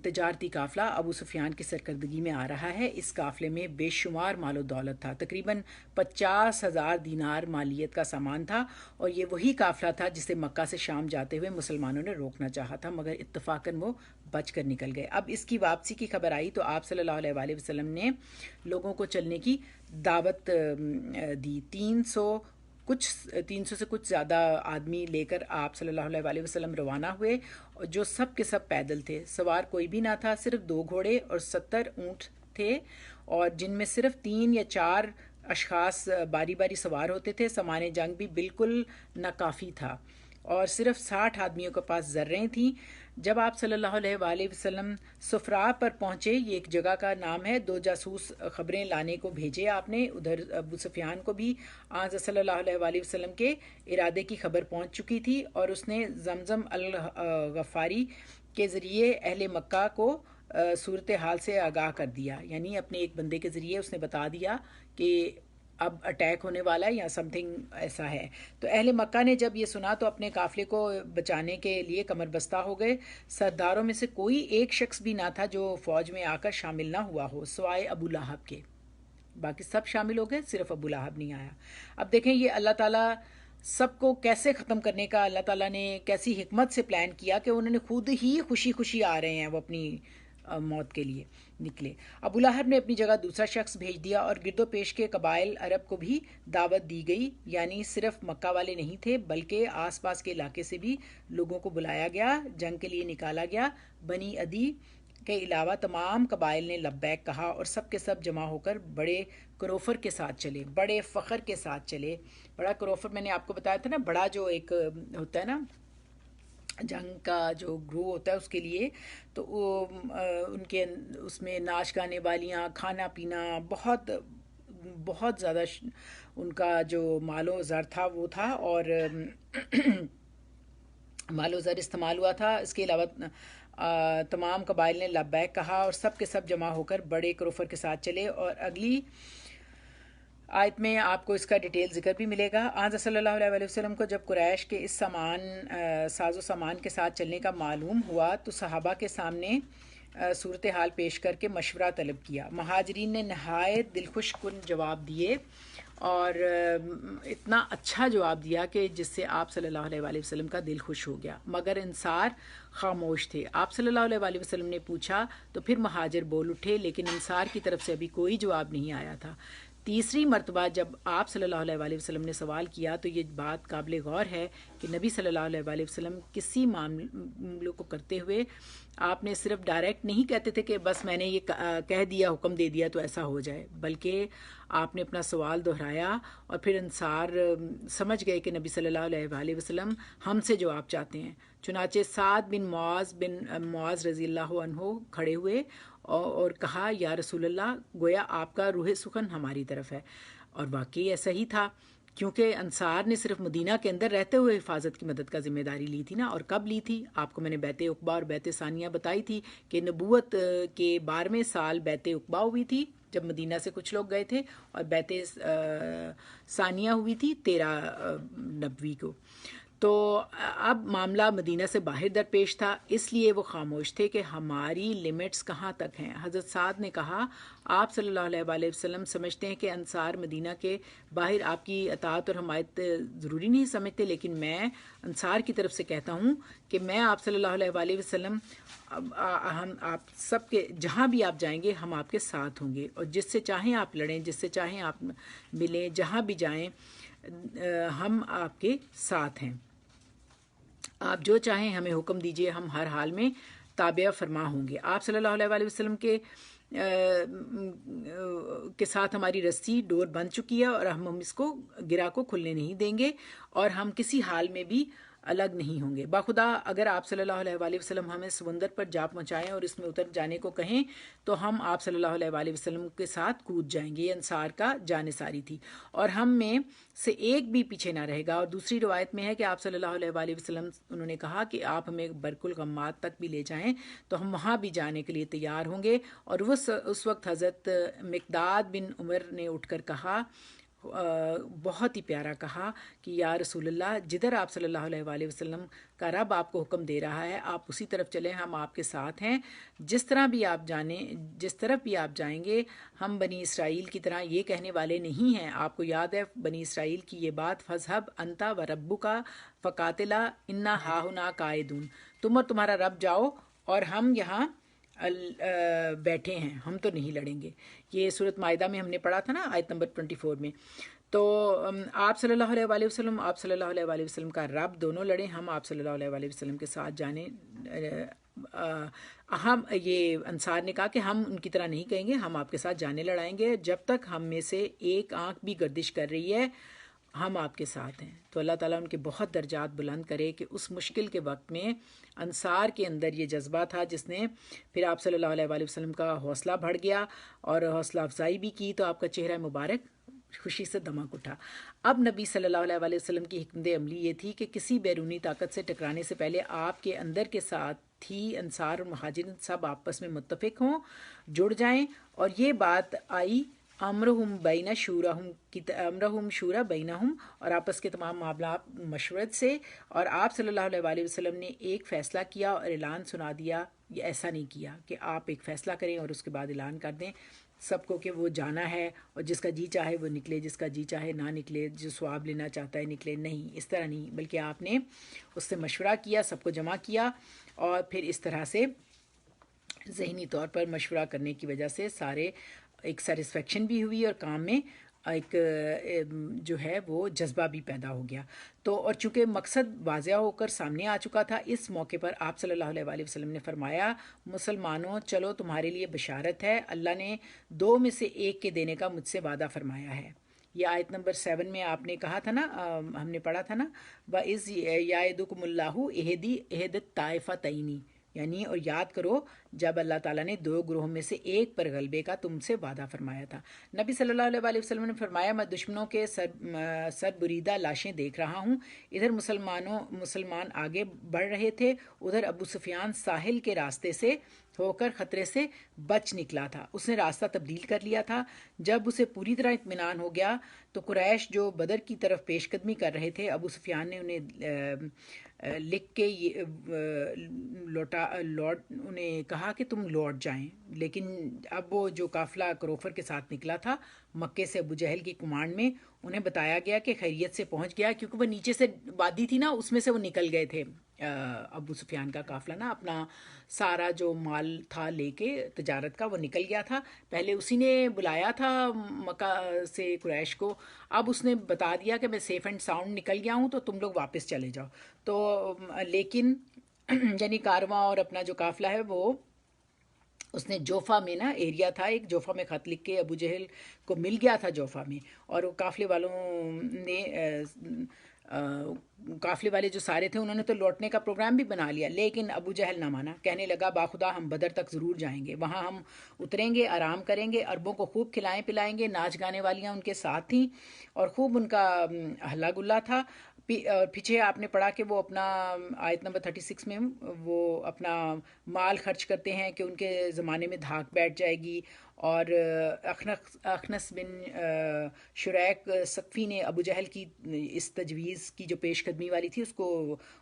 [SPEAKER 1] تجارتی قافلہ ابو سفیان کی سرکردگی میں آ رہا ہے. اس قافلے میں بے شمار مال و دولت تھا، تقریباً 50,000 دینار مالیت کا سامان تھا، اور یہ وہی قافلہ تھا جسے مکہ سے شام جاتے ہوئے مسلمانوں نے روکنا چاہا تھا، مگر اتفاقاً وہ بچ کر نکل گئے. اب اس کی واپسی کی خبر آئی تو آپ صلی اللہ علیہ وآلہ وسلم نے لوگوں کو چلنے کی دعوت دی. 300 سے کچھ زیادہ آدمی لے کر آپ صلی اللہ علیہ وآلہ وسلم روانہ ہوئے، اور جو سب کے سب پیدل تھے، سوار کوئی بھی نہ تھا، صرف 2 گھوڑے اور 70 اونٹ تھے، اور جن میں صرف 3 یا 4 اشخاص باری باری سوار ہوتے تھے. سامان جنگ بھی بالکل ناکافی تھا، اور صرف 60 آدمیوں کے پاس ذریں تھیں. جب آپ صلی اللہ علیہ وآلہ وسلم صفرا پر پہنچے، یہ ایک جگہ کا نام ہے، 2 جاسوس خبریں لانے کو بھیجے آپ نے. ادھر ابو سفیان کو بھی آن صلی اللہ علیہ وآلہ وسلم کے ارادے کی خبر پہنچ چکی تھی، اور اس نے زمزم الغفاری کے ذریعے اہل مکہ کو صورتحال سے آگاہ کر دیا. یعنی اپنے ایک بندے کے ذریعے اس نے بتا دیا کہ اب اٹیک ہونے والا ہے یا سم تھنگ ایسا ہے. تو اہل مکہ نے جب یہ سنا تو اپنے قافلے کو بچانے کے لیے کمر بستہ ہو گئے. سرداروں میں سے کوئی ایک شخص بھی نہ تھا جو فوج میں آ کر شامل نہ ہوا ہو سوائے ابو لہب کے. باقی سب شامل ہو گئے، صرف ابو لہب نہیں آیا. اب دیکھیں یہ اللہ تعالیٰ سب کو کیسے ختم کرنے کا اللہ تعالیٰ نے کیسی حکمت سے پلان کیا کہ انہوں نے خود ہی خوشی خوشی آ رہے ہیں وہ اپنی موت کے لیے نکلے. ابو لہب نے اپنی جگہ دوسرا شخص بھیج دیا، اور گرد و پیش کے قبائل عرب کو بھی دعوت دی گئی. یعنی صرف مکہ والے نہیں تھے بلکہ آس پاس کے علاقے سے بھی لوگوں کو بلایا گیا، جنگ کے لیے نکالا گیا. بنی عدی کے علاوہ تمام قبائل نے لبیک کہا، اور سب کے سب جمع ہو کر بڑے کروفر کے ساتھ چلے، بڑے فخر کے ساتھ چلے. بڑا کروفر میں نے آپ کو بتایا تھا نا، بڑا جو ایک ہوتا ہے نا جنگ کا جو گروہ ہوتا ہے اس کے لیے، تو ان کے اس میں ناچ گانے والیاں، کھانا پینا، بہت بہت زیادہ ان کا جو مال و زر تھا وہ تھا، اور مال و زر استعمال ہوا تھا. اس کے علاوہ تمام قبائل نے لبیک کہا، اور سب کے سب جمع ہو کر بڑے کروفر کے ساتھ چلے. اور اگلی آیت میں آپ کو اس کا ڈیٹیل ذکر بھی ملے گا. آن صلی اللہ علیہ وسلم کو جب قریش کے اس ساز و سامان کے ساتھ چلنے کا معلوم ہوا تو صحابہ کے سامنے صورتحال پیش کر کے مشورہ طلب کیا. مہاجرین نے نہایت دلخوش کن جواب دیے، اور اتنا اچھا جواب دیا کہ جس سے آپ صلی اللہ علیہ وآلہ وسلم کا دل خوش ہو گیا. مگر انصار خاموش تھے. آپ صلی اللہ علیہ وآلہ وسلم نے پوچھا تو پھر مہاجر بول اٹھے، لیکن انصار کی طرف سے ابھی کوئی جواب نہیں آیا تھا. تیسری مرتبہ جب آپ صلی اللہ علیہ وآلہ وسلم نے سوال کیا تو یہ بات قابل غور ہے کہ نبی صلی اللہ علیہ وآلہ وسلم کسی معاملے کو کرتے ہوئے آپ نے صرف ڈائریکٹ نہیں کہتے تھے کہ بس میں نے یہ کہہ دیا، حکم دے دیا تو ایسا ہو جائے، بلکہ آپ نے اپنا سوال دہرایا، اور پھر انصار سمجھ گئے کہ نبی صلی اللہ علیہ وآلہ وسلم ہم سے جواب چاہتے ہیں. چنانچہ سعد بن معاذ رضی اللہ عنہ کھڑے ہوئے اور کہا، یا رسول اللہ، گویا آپ کا روح سخن ہماری طرف ہے. اور واقعی ایسا ہی تھا، کیونکہ انصار نے صرف مدینہ کے اندر رہتے ہوئے حفاظت کی مدد کا ذمہ داری لی تھی نا. اور کب لی تھی؟ آپ کو میں نے بیعت عقبہ اور بیعت ثانیہ بتائی تھی کہ نبوت کے 12ویں سال بیعت عقبہ ہوئی تھی جب مدینہ سے کچھ لوگ گئے تھے، اور بیعت ثانیہ ہوئی تھی 13 نبوی کو. تو اب معاملہ مدینہ سے باہر درپیش تھا، اس لیے وہ خاموش تھے کہ ہماری لمٹس کہاں تک ہیں۔ حضرت سعد نے کہا آپ صلی اللہ علیہ وآلہ وسلم سمجھتے ہیں کہ انصار مدینہ کے باہر آپ کی اطاعت اور حمایت ضروری نہیں سمجھتے، لیکن میں انصار کی طرف سے کہتا ہوں کہ میں آپ صلی اللہ علیہ وآلہ وسلم ہم آپ سب کے جہاں بھی آپ جائیں گے ہم آپ کے ساتھ ہوں گے، اور جس سے چاہیں آپ لڑیں، جس سے چاہیں آپ ملیں، جہاں بھی جائیں ہم آپ کے ساتھ ہیں۔ آپ جو چاہیں ہمیں حکم دیجئے، ہم ہر حال میں تابع فرما ہوں گے۔ آپ صلی اللہ علیہ وآلہ وسلم کے ساتھ ہماری رسی ڈور بند چکی ہے، اور ہم اس کو گرہ کو کھلنے نہیں دیں گے، اور ہم کسی حال میں بھی الگ نہیں ہوں گے۔ باخدا اگر آپ صلی اللہ علیہ وآلہ وسلم ہمیں سمندر پر جا پہنچائیں اور اس میں اتر جانے کو کہیں تو ہم آپ صلی اللہ علیہ وآلہ وسلم کے ساتھ کود جائیں گے۔ یہ انصار کا جانثاری تھی، اور ہم میں سے ایک بھی پیچھے نہ رہے گا۔ اور دوسری روایت میں ہے کہ آپ صلی اللہ علیہ وآلہ وسلم انہوں نے کہا کہ آپ ہمیں برق الغمات تک بھی لے جائیں تو ہم وہاں بھی جانے کے لیے تیار ہوں گے۔ اور اس وقت حضرت مقداد بن عمر نے اٹھ کر کہا، بہت ہی پیارا کہا کہ یا رسول اللہ، جدھر آپ صلی اللہ علیہ وآلہ وسلم کا رب آپ کو حکم دے رہا ہے آپ اسی طرف چلیں، ہم آپ کے ساتھ ہیں۔ جس طرف بھی آپ جائیں گے، ہم بنی اسرائیل کی طرح یہ کہنے والے نہیں ہیں۔ آپ کو یاد ہے بنی اسرائیل کی یہ بات، فَاذْهَبْ أَنْتَ وَرَبُّكَ فَقَاتِلَا إِنَّا هَاهُنَا قَاعِدُونَ، تم اور تمہارا رب جاؤ اور ہم یہاں بیٹھے ہیں، ہم تو نہیں لڑیں گے۔ یہ سورۃ مائدہ میں ہم نے پڑھا تھا نا، آیت نمبر 24 میں۔ تو آپ صلی اللہ علیہ وآلہ وسلم، آپ صلی اللہ علیہ وآلہ وسلم کا رب دونوں لڑیں، ہم آپ صلی اللہ علیہ وآلہ وسلم کے ساتھ جانے ہم یہ انصار نے کہا کہ ہم ان کی طرح نہیں کہیں گے، ہم آپ کے ساتھ جانے لڑائیں گے جب تک ہم میں سے ایک آنکھ بھی گردش کر رہی ہے، ہم آپ کے ساتھ ہیں۔ تو اللہ تعالیٰ ان کے بہت درجات بلند کرے کہ اس مشکل کے وقت میں انصار کے اندر یہ جذبہ تھا جس نے پھر آپ صلی اللہ علیہ وآلہ وسلم کا حوصلہ بڑھ گیا اور حوصلہ افزائی بھی کی، تو آپ کا چہرہ مبارک خوشی سے دمک اٹھا۔ اب نبی صلی اللہ علیہ وآلہ وسلم کی حکمت عملی یہ تھی کہ کسی بیرونی طاقت سے ٹکرانے سے پہلے آپ کے اندر کے ساتھ ہی انصار اور مہاجرین سب آپس میں متفق ہوں، جڑ جائیں، اور یہ بات آئی امرہم شورا بینہم، اور آپس کے تمام معاملات مشورت سے، اور آپ صلی اللہ علیہ وآلہ وسلم نے ایک فیصلہ کیا اور اعلان سنا دیا۔ یہ ایسا نہیں کیا کہ آپ ایک فیصلہ کریں اور اس کے بعد اعلان کر دیں سب کو کہ وہ جانا ہے، اور جس کا جی چاہے وہ نکلے، جس کا جی چاہے نہ نکلے، جو ثواب لینا چاہتا ہے نکلے۔ نہیں، اس طرح نہیں، بلکہ آپ نے اس سے مشورہ کیا، سب کو جمع کیا، اور پھر اس طرح سے ذہنی طور پر مشورہ کرنے کی وجہ سے سارے ایک سیٹسفیکشن بھی ہوئی، اور کام میں ایک جو ہے وہ جذبہ بھی پیدا ہو گیا۔ تو اور چونکہ مقصد واضح ہو کر سامنے آ چکا تھا، اس موقع پر آپ صلی اللہ علیہ وآلہ وسلم نے فرمایا، مسلمانوں چلو تمہارے لیے بشارت ہے، اللہ نے 2 میں سے 1 کے دینے کا مجھ سے وعدہ فرمایا ہے۔ یہ آیت نمبر 7 میں آپ نے کہا تھا نا، ہم نے پڑھا تھا نا، وَإِذْ يَعِدُكُمُ اللَّهُ إِحْدَى الطَّائِفَتَيْنِ، یعنی اور یاد کرو جب اللہ تعالیٰ نے 2 گروہوں میں سے ایک پر غلبے کا تم سے وعدہ فرمایا تھا۔ نبی صلی اللہ علیہ وآلہ وسلم نے فرمایا، میں دشمنوں کے سر بریدہ لاشیں دیکھ رہا ہوں، ادھر مسلمان آگے بڑھ رہے تھے، ادھر ابو سفیان ساحل کے راستے سے ہو کر خطرے سے بچ نکلا تھا، اس نے راستہ تبدیل کر لیا تھا۔ جب اسے پوری طرح اطمینان ہو گیا تو قریش جو بدر کی طرف پیش قدمی کر رہے تھے، ابو سفیان نے انہیں لکھ کے انہیں کہا کہ تم لوٹ جائیں، لیکن اب وہ جو قافلہ کروفر کے ساتھ نکلا تھا مکے سے ابو جہل کی کمانڈ میں، انہیں بتایا گیا کہ خیریت سے پہنچ گیا، کیونکہ وہ نیچے سے وادی تھی نا، اس میں سے وہ نکل گئے تھے ابو سفیان کا قافلہ نا، اپنا سارا جو مال تھا لے کے تجارت کا وہ نکل گیا تھا۔ پہلے اسی نے بلایا تھا مکہ سے قریش کو، اب اس نے بتا دیا کہ میں سیف اینڈ ساؤنڈ نکل گیا ہوں تو تم لوگ واپس چلے جاؤ۔ تو لیکن یعنی کارواں اور اپنا جو قافلہ ہے وہ اس نے جوفا میں نا ایریا تھا ایک، جوفا میں خط لکھ کے ابو جہل کو مل گیا تھا جوفا میں، اور وہ قافلے والوں نے قافلے والے جو سارے تھے انہوں نے تو لوٹنے کا پروگرام بھی بنا لیا، لیکن ابو جہل نہ مانا، کہنے لگا باخدا ہم بدر تک ضرور جائیں گے، وہاں ہم اتریں گے، آرام کریں گے، عربوں کو خوب کھلائیں پلائیں گے، ناچ گانے والیاں ان کے ساتھ تھیں اور خوب ان کا ہلا گلا تھا۔ پیچھے آپ نے پڑھا کہ وہ اپنا آیت نمبر 36 میں وہ اپنا مال خرچ کرتے ہیں کہ ان کے زمانے میں دھاک بیٹھ جائے گی، اور اخنس بن شریک ثقفی نے ابو جہل کی اس تجویز کی جو پیش قدمی والی تھی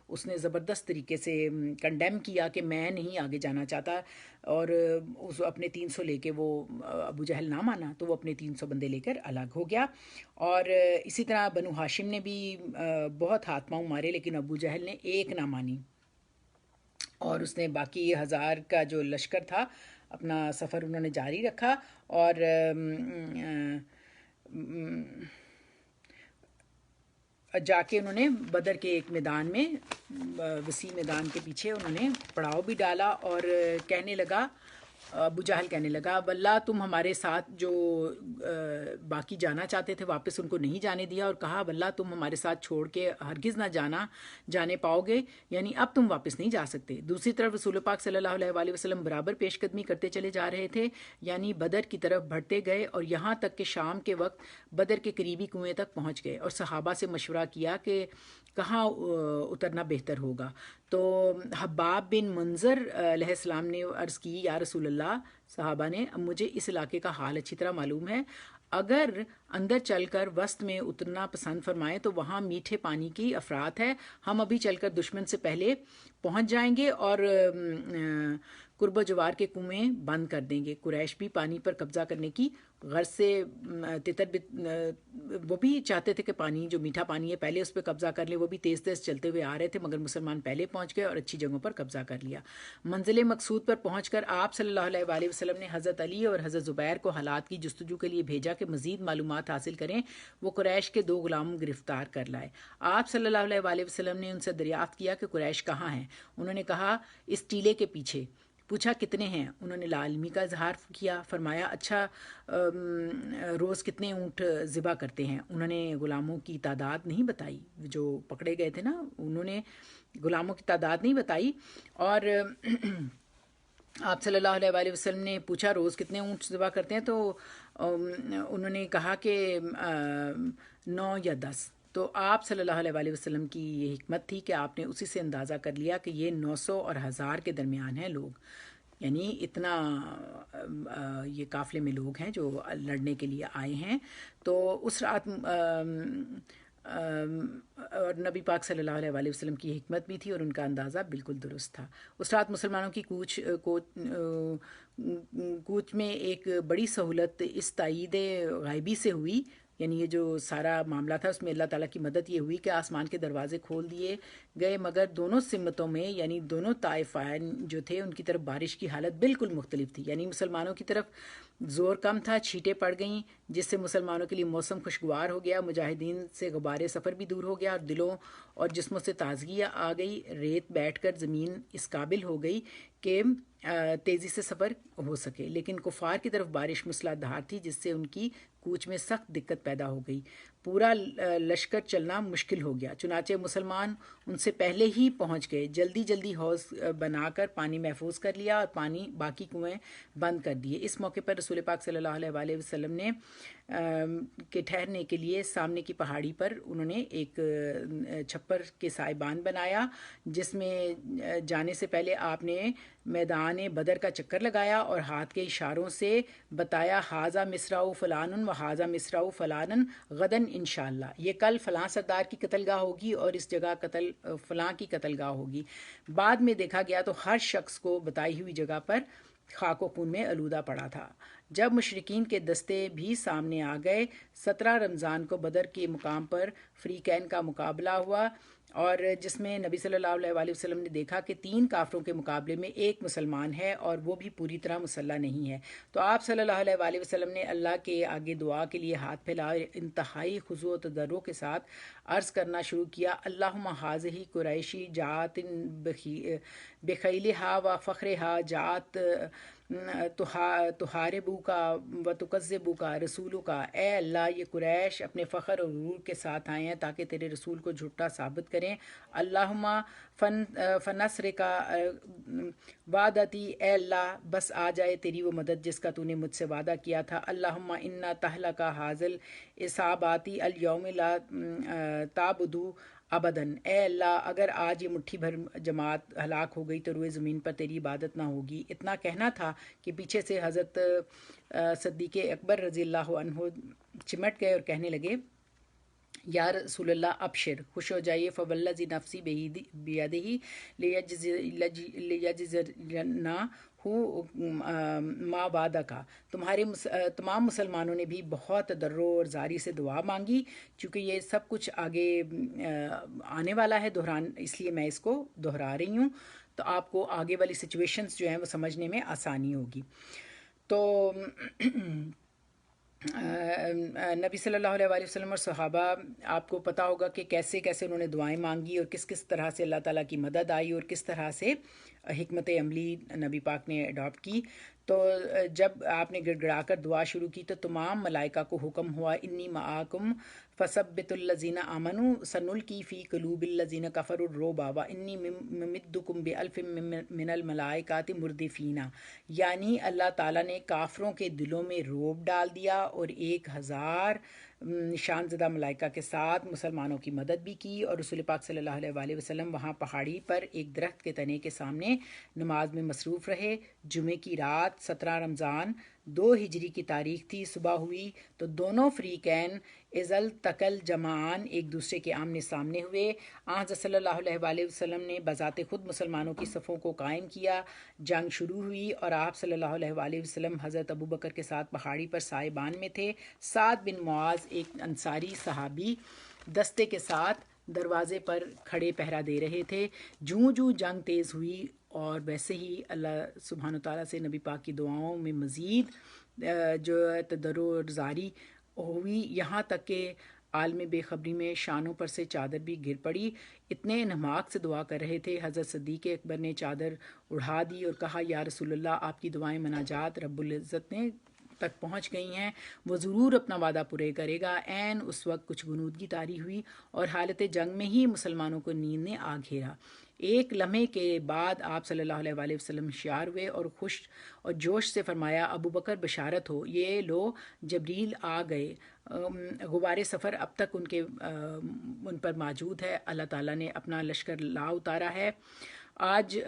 [SPEAKER 1] اس نے زبردست طریقے سے کنڈیم کیا کہ میں نہیں آگے جانا چاہتا، اور اس اپنے 300 لے کے وہ ابو جہل نہ مانا تو وہ اپنے 300 بندے لے کر الگ ہو گیا. اور اسی طرح بنو ہاشم نے بھی بہت ہاتھ پاؤں مارے لیکن ابو جہل نے ایک نہ مانی، اور اس نے باقی 1000 کا جو لشکر تھا اپنا سفر انہوں نے جاری رکھا، اور جا کے انہوں نے بدر کے ایک میدان میں، وسیع میدان کے پیچھے انہوں نے پڑاؤ بھی ڈالا، اور کہنے لگا، ابو جہل کہنے لگا، واللہ تم ہمارے ساتھ جو باقی جانا چاہتے تھے واپس ان کو نہیں جانے دیا، اور کہا واللہ تم ہمارے ساتھ چھوڑ کے ہرگز نہ جانے پاؤ گے، یعنی اب تم واپس نہیں جا سکتے. دوسری طرف رسول پاک صلی اللہ علیہ وآلہ وسلم برابر پیش قدمی کرتے چلے جا رہے تھے، یعنی بدر کی طرف بڑھتے گئے، اور یہاں تک کہ شام کے وقت بدر کے قریبی کنویں تک پہنچ گئے، اور صحابہ سے مشورہ کیا کہ کہاں اترنا بہتر ہوگا. تو حباب بن منظر علیہ السلام نے عرض کی، یا رسول اللہ، صحابہ نے، اب مجھے اس علاقے کا حال اچھی طرح معلوم ہے، اگر اندر چل کر وسط میں اترنا پسند فرمائیں تو وہاں میٹھے پانی کی افرات ہے، ہم ابھی چل کر دشمن سے پہلے پہنچ جائیں گے اور قرب و جوار کے کنویں بند کر دیں گے. قریش بھی پانی پر قبضہ کرنے کی غرض سے وہ بھی چاہتے تھے کہ پانی جو میٹھا پانی ہے پہلے اس پہ قبضہ کر لیں، وہ بھی تیز تیز چلتے ہوئے آ رہے تھے، مگر مسلمان پہلے پہنچ گئے اور اچھی جگہوں پر قبضہ کر لیا. منزل مقصود پر پہنچ کر آپ صلی اللہ علیہ وآلہ وسلم نے حضرت علی اور حضرت زبیر کو حالات کی جستجو کے لیے بھیجا کہ مزید معلومات حاصل کریں. وہ قریش کے 2 غلام گرفتار کر لائے. آپ صلی اللہ علیہ وآلہ وسلم نے ان سے دریافت کیا کہ قریش کہاں ہیں؟ انہوں نے کہا اس ٹیلے کے پیچھے. پوچھا کتنے ہیں؟ انہوں نے لا علمی کا اظہار کیا. فرمایا اچھا روز کتنے اونٹ ذبح کرتے ہیں؟ انہوں نے غلاموں کی تعداد نہیں بتائی، جو پکڑے گئے تھے نا انہوں نے غلاموں کی تعداد نہیں بتائی. اور آپ صلی اللہ علیہ وآلہ وسلم نے پوچھا روز کتنے اونٹ ذبح کرتے ہیں؟ تو انہوں نے کہا کہ 9 یا 10. تو آپ صلی اللہ علیہ وآلہ وسلم کی یہ حکمت تھی کہ آپ نے اسی سے اندازہ کر لیا کہ یہ 900 اور 1000 کے درمیان ہیں لوگ، یعنی اتنا یہ قافلے میں لوگ ہیں جو لڑنے کے لیے آئے ہیں. تو اس رات اور نبی پاک صلی اللہ علیہ وآلہ وسلم کی حکمت بھی تھی اور ان کا اندازہ بالکل درست تھا. اس رات مسلمانوں کی کوچ میں ایک بڑی سہولت اس تائید غائبی سے ہوئی، یعنی یہ جو سارا معاملہ تھا اس میں اللہ تعالیٰ کی مدد یہ ہوئی کہ آسمان کے دروازے کھول دیے گئے، مگر دونوں سمتوں میں یعنی دونوں طائفین جو تھے ان کی طرف بارش کی حالت بالکل مختلف تھی. یعنی مسلمانوں کی طرف زور کم تھا، چھینٹیں پڑ گئیں جس سے مسلمانوں کے لیے موسم خوشگوار ہو گیا، مجاہدین سے غبار سفر بھی دور ہو گیا اور دلوں اور جسموں سے تازگی آ گئی. ریت بیٹھ کر زمین اس قابل ہو گئی کہ تیزی سے سفر ہو سکے، لیکن کفار کی طرف بارش مسلح دھار تھی جس سے ان کی کوچ میں سخت دقت پیدا ہو گئی. پورا لشکر چلنا مشکل ہو گیا، چنانچہ مسلمان ان سے پہلے ہی پہنچ گئے. جلدی حوض بنا کر پانی محفوظ کر لیا اور پانی باقی کنویں بند کر دیے. اس موقع پر رسول پاک صلی اللہ علیہ وآلہ وسلم نے کے ٹھہرنے کے لیے سامنے کی پہاڑی پر انہوں نے ایک چھپر کے سائبان بنایا، جس میں جانے سے پہلے آپ نے میدان بدر کا چکر لگایا اور ہاتھ کے اشاروں سے بتایا حاذا مصرع فلان و حاذا مصرع فلان غدن انشاءاللہ، یہ کل فلاں سردار کی قتل گاہ ہوگی اور اس جگہ فلاں کی قتل گاہ ہوگی. بعد میں دیکھا گیا تو ہر شخص کو بتائی ہوئی جگہ پر خاک و خون میں آلودہ پڑا تھا. جب مشرکین کے دستے بھی سامنے آ گئے، 17 رمضان کو بدر کے مقام پر فریقین کا مقابلہ ہوا، اور جس میں نبی صلی اللہ علیہ وآلہ وسلم نے دیکھا کہ 3 کافروں کے مقابلے میں ایک مسلمان ہے اور وہ بھی پوری طرح مسلح نہیں ہے. تو آپ صلی اللہ علیہ وآلہ وسلم نے اللہ کے آگے دعا کے لیے ہاتھ پھیلائے، انتہائی خضوع و تضرع کے ساتھ عرض کرنا شروع کیا، اللہم ہاذہ قریشی جاءت بخیلہا و فخرہا جاءت تحاربوکا و تکذبوکا رسولوکا، اے اللہ یہ قریش اپنے فخر اور غرور کے ساتھ آئے ہیں تاکہ تیرے رسول کو جھوٹا ثابت کریں. اللہم فنصر کا وعدتی، اے اللہ بس آ جائے تیری وہ مدد جس کا تو نے مجھ سے وعدہ کیا تھا. اللہم انا تہلکا حاضل اصاباتی الیوم لا تعبدو ابداً، اے اللہ اگر آج یہ مٹھی بھر جماعت ہلاک ہو گئی تو روئے زمین پر تیری عبادت نہ ہوگی۔ اتنا کہنا تھا کہ پیچھے سے حضرت صدیق اکبر رضی اللہ عنہ چمٹ گئے اور کہنے لگے یا رسول اللہ ابشر، خوش ہو جائیے، فوالذی نفسی بیدہ لیجزینہ ما وعدہ کا، تمہارے تمام مسلمانوں نے بھی بہت تضرع اور زاری سے دعا مانگی، چونکہ یہ سب کچھ آگے آنے والا ہے دہران، اس لیے میں اس کو دہرا رہی ہوں تو آپ کو آگے والی سچویشنز جو ہیں وہ سمجھنے میں آسانی ہوگی۔ تو نبی صلی اللہ علیہ وآلہ وسلم اور صحابہ، آپ کو پتہ ہوگا کہ کیسے کیسے انہوں نے دعائیں مانگی اور کس کس طرح سے اللہ تعالیٰ کی مدد آئی اور کس طرح سے حکمت عملی نبی پاک نے اڈاپٹ کی۔ تو جب آپ نے گڑ گڑا کر دعا شروع کی تو تمام ملائکہ کو حکم ہوا انی معاکم فثبتوا الذین آمنوا سنلقی فی قلوب الذین کفروا الرعب وانی ممدکم بألف من الملائکۃ مردفین، یعنی اللہ تعالیٰ نے کافروں کے دلوں میں رعب ڈال دیا اور 1000 نشان زدہ ملائکہ کے ساتھ مسلمانوں کی مدد بھی کی، اور رسول پاک صلی اللہ علیہ وآلہ وسلم وہاں پہاڑی پر ایک درخت کے تنے کے سامنے نماز میں مصروف رہے۔ جمعے کی رات 17 رمضان 2 ہجری کی تاریخ تھی، صبح ہوئی تو دونوں فریقین ازل تکل جمعان ایک دوسرے کے آمنے سامنے ہوئے۔ حضرت صلی اللہ علیہ وآلہ وسلم نے بذات خود مسلمانوں کی صفوں کو قائم کیا، جنگ شروع ہوئی اور آپ صلی اللہ علیہ وآلہ وسلم حضرت ابوبکر کے ساتھ پہاڑی پر سائبان میں تھے۔ سعد بن معاذ ایک انصاری صحابی دستے کے ساتھ دروازے پر کھڑے پہرا دے رہے تھے۔ جوں جوں جنگ تیز ہوئی اور ویسے ہی اللہ سبحانہ تعالیٰ سے نبی پاک کی دعاؤں میں مزید جو تضرع اور زاری ہوئی، یہاں تک کہ عالم بے خبری میں شانوں پر سے چادر بھی گر پڑی۔ اتنے انہماک سے دعا کر رہے تھے، حضرت صدیق اکبر نے چادر اڑا دی اور کہا یا رسول اللہ آپ کی دعائیں مناجات رب العزت نے تک پہنچ گئی ہیں، وہ ضرور اپنا وعدہ پورے کرے گا۔ عین اس وقت کچھ غنودگی طاری ہوئی اور حالت جنگ میں ہی مسلمانوں کو نیند نے آ گھیرا۔ ایک لمحے کے بعد آپ صلی اللہ علیہ وآلہ وسلم ہوشیار ہوئے اور خوش اور جوش سے فرمایا ابو بکر بشارت ہو، یہ لو جبریل آ گئے، غبار سفر اب تک ان پر موجود ہے، اللہ تعالیٰ نے اپنا لشکر لا اتارا ہے۔ آج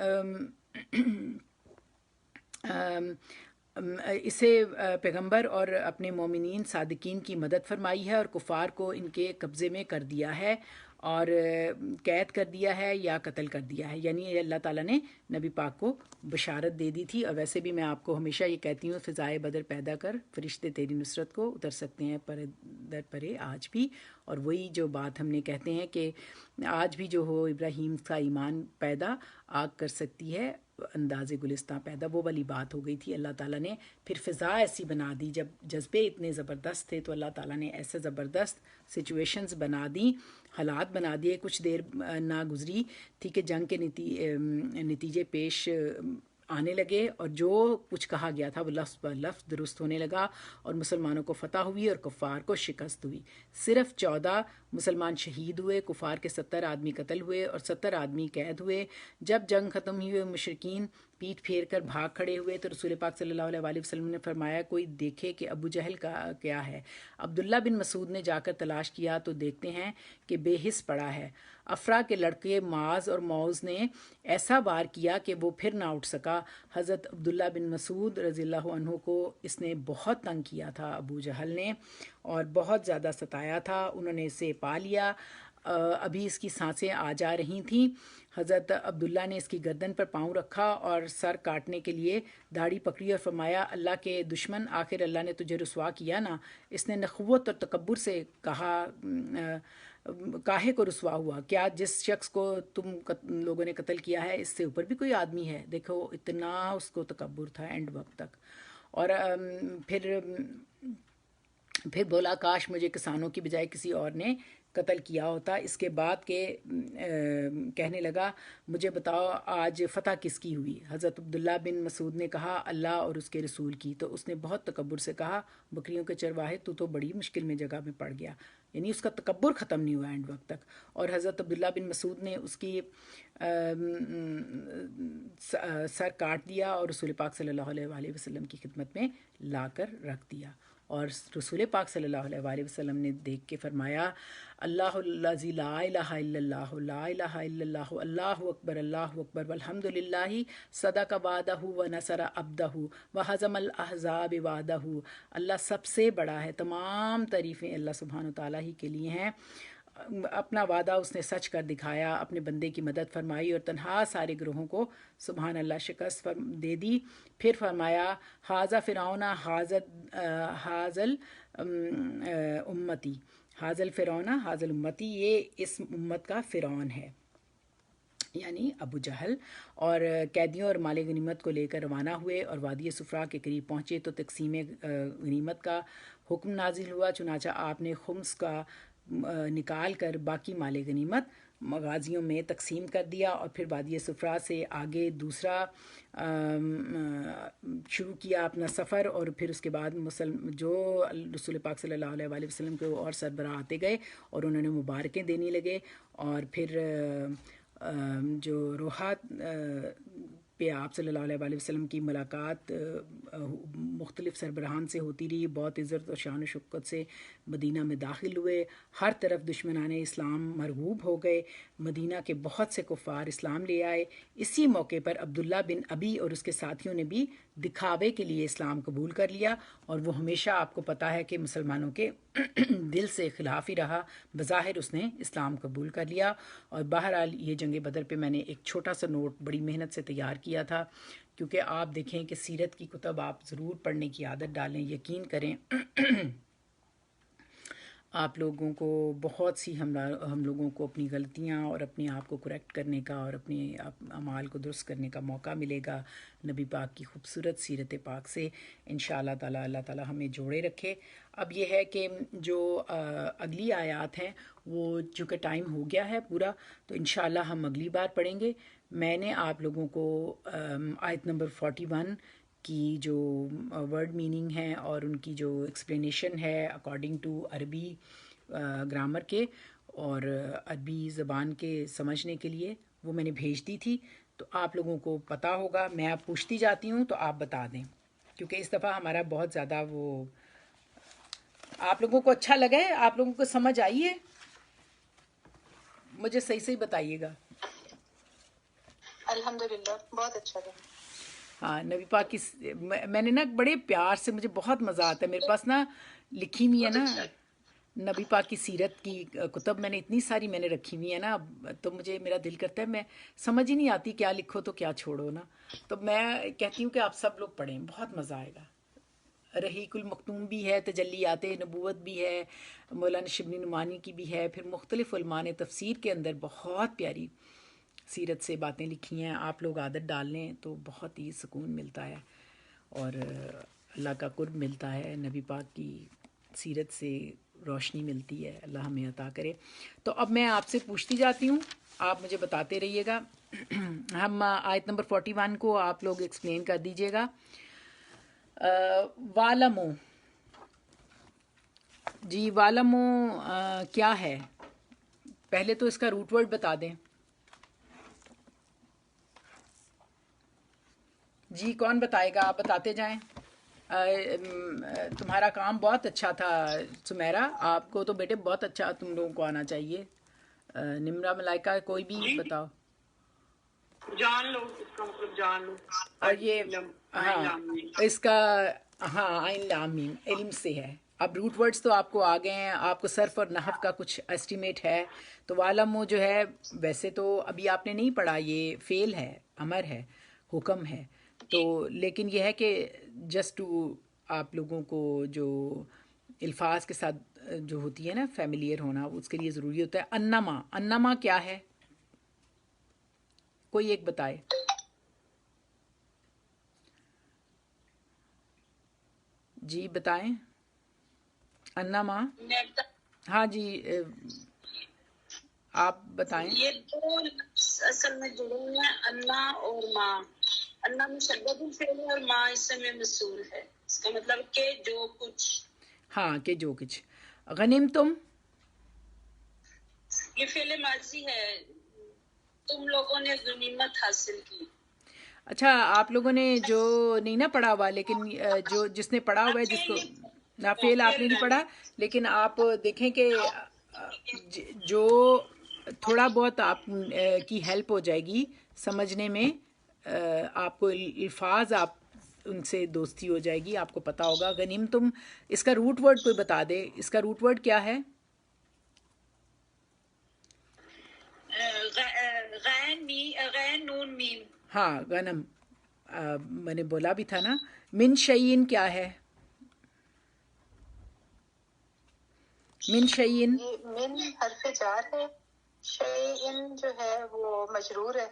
[SPEAKER 1] اسے پیغمبر اور اپنے مومنین صادقین کی مدد فرمائی ہے اور کفار کو ان کے قبضے میں کر دیا ہے اور قید کر دیا ہے یا قتل کر دیا ہے، یعنی اللہ تعالیٰ نے نبی پاک کو بشارت دے دی تھی۔ اور ویسے بھی میں آپ کو ہمیشہ یہ کہتی ہوں فضائے بدر پیدا کر فرشتے تیری نصرت کو اتر سکتے ہیں پرے در پرے آج بھی، اور وہی جو بات ہم نے کہتے ہیں کہ آج بھی جو ہو ابراہیم کا ایمان پیدا آگ کر سکتی ہے انداز گلستاں پیدا، وہ والی بات ہو گئی تھی۔ اللہ تعالیٰ نے پھر فضا ایسی بنا دی، جب جذبے اتنے زبردست تھے تو اللہ تعالیٰ نے ایسے زبردست سچویشنز بنا دیں، حالات بنا دیے۔ کچھ دیر نہ گزری تھی کہ جنگ کے نتیجے پیش آنے لگے اور جو کچھ کہا گیا تھا وہ لفظ پر لفظ درست ہونے لگا اور مسلمانوں کو فتح ہوئی اور کفار کو شکست ہوئی۔ صرف 14 مسلمان شہید ہوئے، کفار کے 70 آدمی قتل ہوئے اور 70 آدمی قید ہوئے۔ جب جنگ ختم ہوئی مشرکین پیٹھ پھیر کر بھاگ کھڑے ہوئے تو رسول پاک صلی اللہ علیہ وآلہ وسلم نے فرمایا کوئی دیکھے کہ ابو جہل کا کیا ہے۔ عبداللہ بن مسعود نے جا کر تلاش کیا تو دیکھتے ہیں کہ بے حس پڑا ہے۔ افرا کے لڑکے معاذ اور معوذ نے ایسا وار کیا کہ وہ پھر نہ اٹھ سکا۔ حضرت عبداللہ بن مسعود رضی اللہ عنہ کو اس نے بہت تنگ کیا تھا، ابو جہل نے، اور بہت زیادہ ستایا تھا۔ انہوں نے اسے پا لیا، ابھی اس کی سانسیں آ جا رہی تھیں۔ حضرت عبداللہ نے اس کی گردن پر پاؤں رکھا اور سر کاٹنے کے لیے داڑھی پکڑی اور فرمایا اللہ کے دشمن، آخر اللہ نے تجھے رسوا کیا نا۔ اس نے نخوت اور تکبر سے کہا کاہے کو رسوا ہوا؟ کیا جس شخص کو تم لوگوں نے قتل کیا ہے اس سے اوپر بھی کوئی آدمی ہے؟ دیکھو اتنا اس کو تکبر تھا اینڈ وقت تک۔ اور پھر بولا کاش مجھے کسانوں کی بجائے کسی اور نے قتل کیا ہوتا۔ اس کے بعد کہ کہنے لگا مجھے بتاؤ آج فتح کس کی ہوئی؟ حضرت عبداللہ بن مسعود نے کہا اللہ اور اس کے رسول کی۔ تو اس نے بہت تکبر سے کہا بکریوں کے چرواہے تو بڑی مشکل میں جگہ میں پڑ گیا، یعنی اس کا تکبر ختم نہیں ہوا اینڈ وقت تک۔ اور حضرت عبداللہ بن مسعود نے اس کی سر کاٹ دیا اور رسول پاک صلی اللہ علیہ وآلہ وسلم کی خدمت میں لا کر رکھ دیا۔ اور رسول پاک صلی اللہ علیہ وآلہ وسلم نے دیکھ کے فرمایا اللہ الذی لا الہ الا اللہ لا الہ الا اللہ اللہ اکبر والحمد للہ صدق وعدہ ونصر عبدہ وہزم الاحزاب وعدہ. اللہ سب سے بڑا ہے، تمام تعریفیں اللہ سبحانہ وتعالیٰ ہی کے لیے ہیں. اپنا وعدہ اس نے سچ کر دکھایا، اپنے بندے کی مدد فرمائی اور تنہا سارے گروہوں کو سبحان اللہ شکست دے دی. پھر فرمایا حاذا فرعون حاذل امتی، حاذل فرعون حاذل امتی، یہ اس امت کا فرعون ہے یعنی ابو جہل. اور قیدیوں اور مال غنیمت کو لے کر روانہ ہوئے اور وادی صفرا کے قریب پہنچے تو تقسیم غنیمت کا حکم نازل ہوا. چنانچہ آپ نے خمس کا نکال کر باقی مال غنیمت مغازیوں میں تقسیم کر دیا اور پھر وادی صفرا سے آگے دوسرا شروع کیا اپنا سفر. اور پھر اس کے بعد جو رسول پاک صلی اللہ علیہ وآلہ وسلم کے اور سربراہ آتے گئے اور انہوں نے مبارکیں دینے لگے. اور پھر جو روحات پہ آپ صلی اللہ علیہ وآلہ وسلم کی ملاقات مختلف سربراہان سے ہوتی رہی. بہت عزت اور شان و شوکت سے مدینہ میں داخل ہوئے. ہر طرف دشمنان اسلام مرغوب ہو گئے. مدینہ کے بہت سے کفار اسلام لے آئے. اسی موقع پر عبداللہ بن ابی اور اس کے ساتھیوں نے بھی دکھاوے کے لیے اسلام قبول کر لیا، اور وہ ہمیشہ آپ کو پتہ ہے کہ مسلمانوں کے دل سے خلاف ہی رہا. بظاہر اس نے اسلام قبول کر لیا. اور بہرحال یہ جنگ بدر پہ میں نے ایک چھوٹا سا نوٹ بڑی محنت سے تیار کیا تھا، کیونکہ آپ دیکھیں کہ سیرت کی کتب آپ ضرور پڑھنے کی عادت ڈالیں. یقین کریں آپ لوگوں کو بہت سی ہم لوگوں کو اپنی غلطیاں اور اپنے آپ کو کریکٹ کرنے کا اور اپنے اعمال کو درست کرنے کا موقع ملے گا نبی پاک کی خوبصورت سیرت پاک سے. انشاءاللہ تعالی اللہ تعالی ہمیں جوڑے رکھے. اب یہ ہے کہ جو اگلی آیات ہیں وہ چونکہ ٹائم ہو گیا ہے پورا، تو انشاءاللہ ہم اگلی بار پڑھیں گے. میں نے آپ لوگوں کو آیت نمبر 41 کی جو ورڈ میننگ ہے اور ان کی جو ایکسپلینیشن ہے اکارڈنگ ٹو عربی گرامر کے اور عربی زبان کے سمجھنے کے لیے وہ میں نے بھیج دی تھی. تو آپ لوگوں کو پتہ ہوگا. میں اب پوچھتی جاتی ہوں تو آپ بتا دیں، کیونکہ اس دفعہ ہمارا بہت زیادہ وہ آپ لوگوں کو اچھا لگا ہے، آپ لوگوں کو سمجھ آئی ہے، مجھے صحیح بتائیے گا.
[SPEAKER 2] الحمدللہ بہت اچھا لگا.
[SPEAKER 1] ہاں نبی پاک کی میں نے نا بڑے پیار سے، مجھے بہت مزہ آتا ہے. میرے پاس نا لکھی ہوئی ہے نا نبی پاک کی سیرت کی کتب، میں نے اتنی ساری میں نے رکھی ہوئی ہے نا، تو مجھے میرا دل کرتا ہے، میں سمجھ ہی نہیں آتی کیا لکھو تو کیا چھوڑو نا. تو میں کہتی ہوں کہ آپ سب لوگ پڑھیں، بہت مزہ آئے گا. رحیق المختوم بھی ہے، تجلیات نبوت بھی ہے، مولانا شبلی نعمانی کی بھی ہے، پھر مختلف علماء نے تفسیر کے اندر بہت پیاری سیرت سے باتیں لکھی ہیں. آپ لوگ عادت ڈال لیں تو بہت ہی سکون ملتا ہے اور اللہ کا قرب ملتا ہے. نبی پاک کی سیرت سے روشنی ملتی ہے. اللہ ہمیں عطا کرے. تو اب میں آپ سے پوچھتی جاتی ہوں، آپ مجھے بتاتے رہیے گا. ہم آیت نمبر 41 کو آپ لوگ ایکسپلین کر دیجیے گا. والمو، جی والمو کیا ہے؟ پہلے تو اس کا روٹ ورڈ بتا دیں. جی کون بتائے گا؟ آپ بتاتے جائیں. تمہارا کام بہت اچھا تھا سمیرا، آپ کو تو بیٹے بہت اچھا تم لوگوں کو آنا چاہیے. نمرہ ملائکہ کوئی بھی بتاؤ.
[SPEAKER 3] جان لو، اس کا مطلب جان لو.
[SPEAKER 1] اور یہ ہاں اس کا ہاں عین لام میم علم سے ہے. اب روٹ ورڈز تو آپ کو آ گئے ہیں، آپ کو صرف اور نحو کا کچھ ایسٹیمیٹ ہے. تو والمو جو ہے ویسے تو ابھی آپ نے نہیں پڑھا، یہ فعل ہے، امر ہے، حکم ہے. تو لیکن یہ ہے کہ جسٹ ٹو آپ لوگوں کو جو الفاظ کے ساتھ جو ہوتی ہے نا فیملیئر ہونا، اس کے لیے ضروری ہوتا ہے. انما، انما کیا ہے؟ کوئی ایک بتائے. جی بتائیں. انما، ہاں جی آپ بتائیں.
[SPEAKER 3] یہ دو اصل میں جڑے ہوئے ہیں، انا اور ماں. انا مشدد الفعل اور ماں اس میں مسئول ہے. اس کا مطلب کہ جو کچھ.
[SPEAKER 1] ہاں کہ جو کچھ. غنیم تم،
[SPEAKER 3] یہ فعل ماضی ہے، تم لوگوں نے غنیمت حاصل کی.
[SPEAKER 1] اچھا آپ لوگوں نے جو نہیں نا پڑھا ہوا، لیکن جو جس نے پڑھا ہوا ہے، جس کو نا فیل آپ نے نہیں پڑھا، لیکن آپ دیکھیں کہ جو تھوڑا بہت آپ کی ہیلپ ہو جائے گی سمجھنے میں، آپ کو الفاظ آپ ان سے دوستی ہو جائے گی، آپ کو پتہ ہوگا. غنیم تم اس کا روٹ ورڈ کوئی بتا دے، اس کا روٹ ورڈ کیا ہے؟
[SPEAKER 3] غین نون میم.
[SPEAKER 1] ہاں غنم، میں نے بولا بھی تھا نا. من شعین کیا ہے؟ من شعین
[SPEAKER 2] یہ من حرف جار ہے، شیئن جو ہے وہ مجرور ہے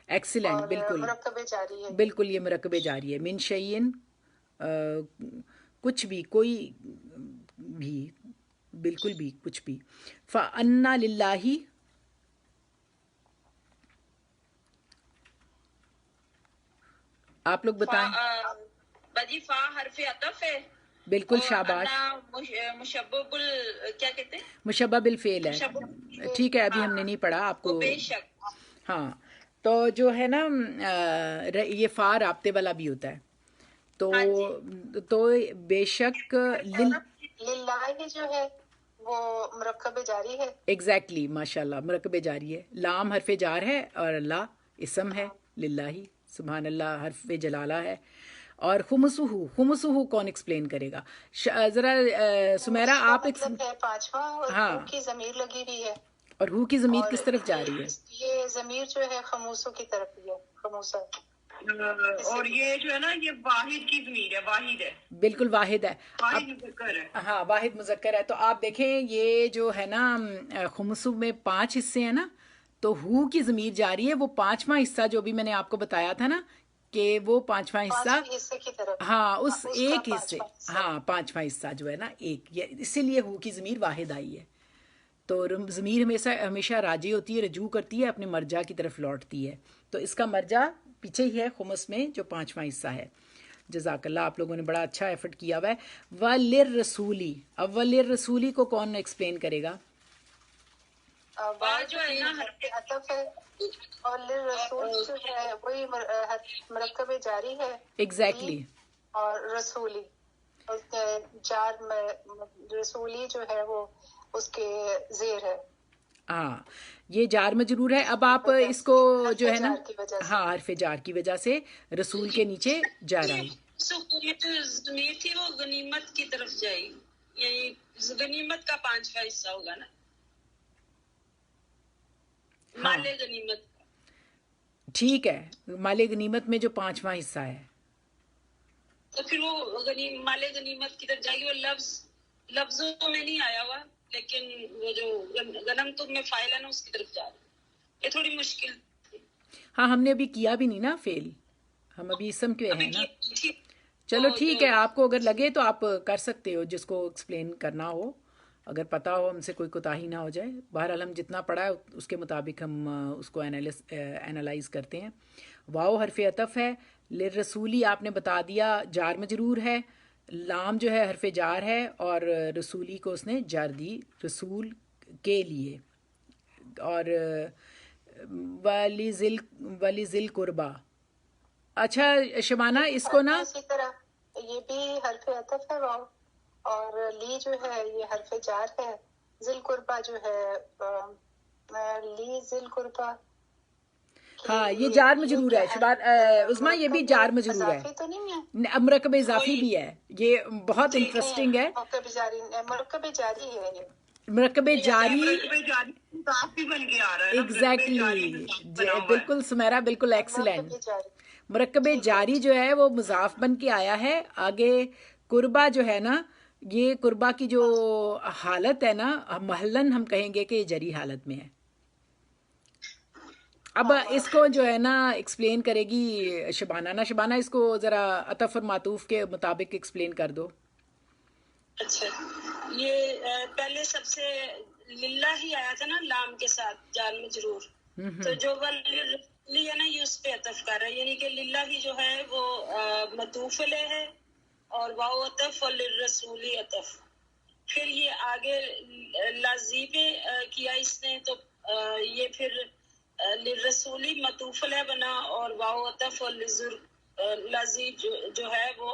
[SPEAKER 1] ایکسیلنٹ،
[SPEAKER 2] اور
[SPEAKER 1] بالکل
[SPEAKER 2] مرکب جاری ہے.
[SPEAKER 1] بالکل، یہ مرکب جاری ہے. من شعین کچھ بھی، کوئی بھی، بالکل بھی کچھ بھی. فَأَنَّا لِلَّهِ آپ لوگ بتائیں.
[SPEAKER 3] باجی فا حرف عطف ہے
[SPEAKER 1] بالکل
[SPEAKER 3] اور
[SPEAKER 1] شاباش،
[SPEAKER 3] انا مشبب کیا کہتے ہیں،
[SPEAKER 1] مشبہ بالفعل ہے.
[SPEAKER 3] مشبب.
[SPEAKER 1] ٹھیک ہے، ابھی
[SPEAKER 3] ہاں
[SPEAKER 1] ہم نے نہیں پڑھا آپ
[SPEAKER 3] وہ
[SPEAKER 1] کو.
[SPEAKER 3] بے شک.
[SPEAKER 1] ہاں تو جو ہے نا یہ فا رابطے والا بھی ہوتا ہے،
[SPEAKER 3] ہاں جی.
[SPEAKER 1] تو بے شک
[SPEAKER 2] للہ جو ہے وہ مرکب جاری ہے.
[SPEAKER 1] ایگزیکٹلی، ماشاء اللہ، مرکب جاری ہے. لام حرف جار ہے اور اللہ اسم ہے. للہ، سبحان اللہ، حرف جلالہ ہے. اور خمسہ کون ایکسپلین کرے گا؟ ذرا سمیرا
[SPEAKER 2] اس کا
[SPEAKER 1] آپ
[SPEAKER 2] مطلب ہے پانچواں، اور
[SPEAKER 1] ہاں،
[SPEAKER 2] ہو کی ضمیر لگی ہوئی ہے،
[SPEAKER 1] اور ہو کی ضمیر
[SPEAKER 2] اور
[SPEAKER 1] کس طرف جا رہی ہے؟
[SPEAKER 2] یہ ضمیر جو ہے خموسوں کی طرف ہی ہے، خموسہ.
[SPEAKER 3] اور یہ جو ہے نا یہ واحد کی ضمیر ہے، واحد ہے،
[SPEAKER 1] بالکل واحد ہے.
[SPEAKER 3] واحد مذکر ہے.
[SPEAKER 1] ہاں واحد مذکر ہے. تو آپ دیکھیں یہ جو ہے نا خمسوں میں 5 حصے ہیں نا، تو ہو کی ضمیر جاری ہے. وہ 5واں حصہ جو بھی میں نے آپ کو بتایا تھا نا کہ وہ 5واں حصہ،
[SPEAKER 2] پانچویں حصے کی طرف.
[SPEAKER 1] ہاں اس
[SPEAKER 2] کا
[SPEAKER 1] ایک حصے،
[SPEAKER 2] پانچواں حصہ.
[SPEAKER 1] ہاں 5واں حصہ جو ہے نا ایک، اسی لیے ہو کی ضمیر واحد آئی ہے. تو ضمیر ہمیشہ راجی ہوتی ہے، رجوع کرتی ہے، اپنے مرجع کی طرف لوٹتی ہے. تو اس کا مرجع پیچھے ہی ہے خمس میں جو 5واں حصہ ہے. جزاک اللہ، آپ لوگوں نے بڑا اچھا ایفرٹ کیا ہوا ہے. وَلِلرَّسُولِ، اب وَلِلرَّسُولِ کو کون ایکسپلین کرے گا؟
[SPEAKER 3] جو ہے نا حرف
[SPEAKER 2] عطف ہے، اور للرسول جو ہے وہی مرکب جاری ہے.
[SPEAKER 1] ایگزیکٹلی.
[SPEAKER 2] اور رسولی، جار میں رسولی جو ہے وہ اس کے زیر ہے.
[SPEAKER 1] ہاں یہ جار مجرور ہے. اب آپ اس کو جو ہے نا،
[SPEAKER 2] حرف جار کی وجہ سے.
[SPEAKER 1] ہاں حرف جار کی وجہ سے رسول کے نیچے جار آئی.
[SPEAKER 3] یہ جو ضمیر تھی وہ غنیمت کی طرف جائے گی، یعنی غنیمت کا 5واں حصہ ہوگا نا، مال غنیمت.
[SPEAKER 1] ٹھیک ہے، مال غنیمت میں جو 5واں حصہ ہے
[SPEAKER 3] تو پھر وہ مال غنیمت کی طرف جائے گی. وہ لفظوں میں نہیں آیا ہوا، لیکن وہ جو غنم تم میں فائل ہے نا اس کی طرف جا رہا ہے. یہ تھوڑی مشکل تھی.
[SPEAKER 1] ہاں ہم نے ابھی کیا بھی نہیں نا فیل، ہم ابھی اسم کے ہیں نا. چلو ٹھیک ہے، آپ کو اگر لگے تو آپ کر سکتے ہو، جس کو ایکسپلین کرنا ہو، اگر پتہ ہو، ہم سے کوئی کوتاہی نہ ہو جائے. بہرحال ہم جتنا پڑھا ہے اس کے مطابق ہم اس کو اینالائز کرتے ہیں. واو حرف عطف ہے. للرسولی آپ نے بتا دیا جار مجرور ہے. لام جو ہے حرف جار ہے، اور رسولی کو اس نے جر دی، رسول کے لیے. اور ولی ذل قربا. اچھا شبانہ اس کو نا،
[SPEAKER 2] اسی طرح یہ بھی حرف عطف ہے واو، اور لی جو ہے یہ حرف جار ہے. ذل قربا جو ہے لی ذل قربا،
[SPEAKER 1] ہاں یہ جار مجرور ہے. شبان عظمیٰ یہ بھی جار مجرور ہے،
[SPEAKER 2] اضافی تو نہیں ہے،
[SPEAKER 1] مرکب اضافی بھی ہے. یہ بہت انٹرسٹنگ ہے.
[SPEAKER 2] مرکب جاری ہے یہ.
[SPEAKER 1] مرکب جاری
[SPEAKER 3] کافی بن کے آ رہا ہے نا.
[SPEAKER 1] ایگزیکٹلی، بالکل سمیرا، بالکل ایکسیلنٹ.
[SPEAKER 2] مرکب جاری
[SPEAKER 1] مرکب جاری جو ہے وہ مضاف بن کے آیا ہے. آگے قربا جو ہے نا، یہ قربا کی جو حالت ہے نا، محلن ہم کہیں گے کہ یہ جری حالت میں ہے. اب اس کو جو ہے نا ایکسپلین کرے گی شبانہ. نا شبانہ اس کو ذرا عطف اور معطوف کے مطابق ایکسپلین کر دو.
[SPEAKER 3] اچھا، یہ پہلے سب سے للہ ہی آیا تھا نا لام کے ساتھ جار مجرور، تو جو ولی ہے نا یہ اس پہ عطف کر رہا ہے، یعنی کہ للہ ہی جو ہے وہ معطوف علیہ ہے، اور واو عطف اور للرسولی عطف. پھر یہ آگے لازی پہ کیا اس نے، تو یہ پھر للرسولی معطوف علیہ بنا، اور واو عطف اور لازی جو ہے وہ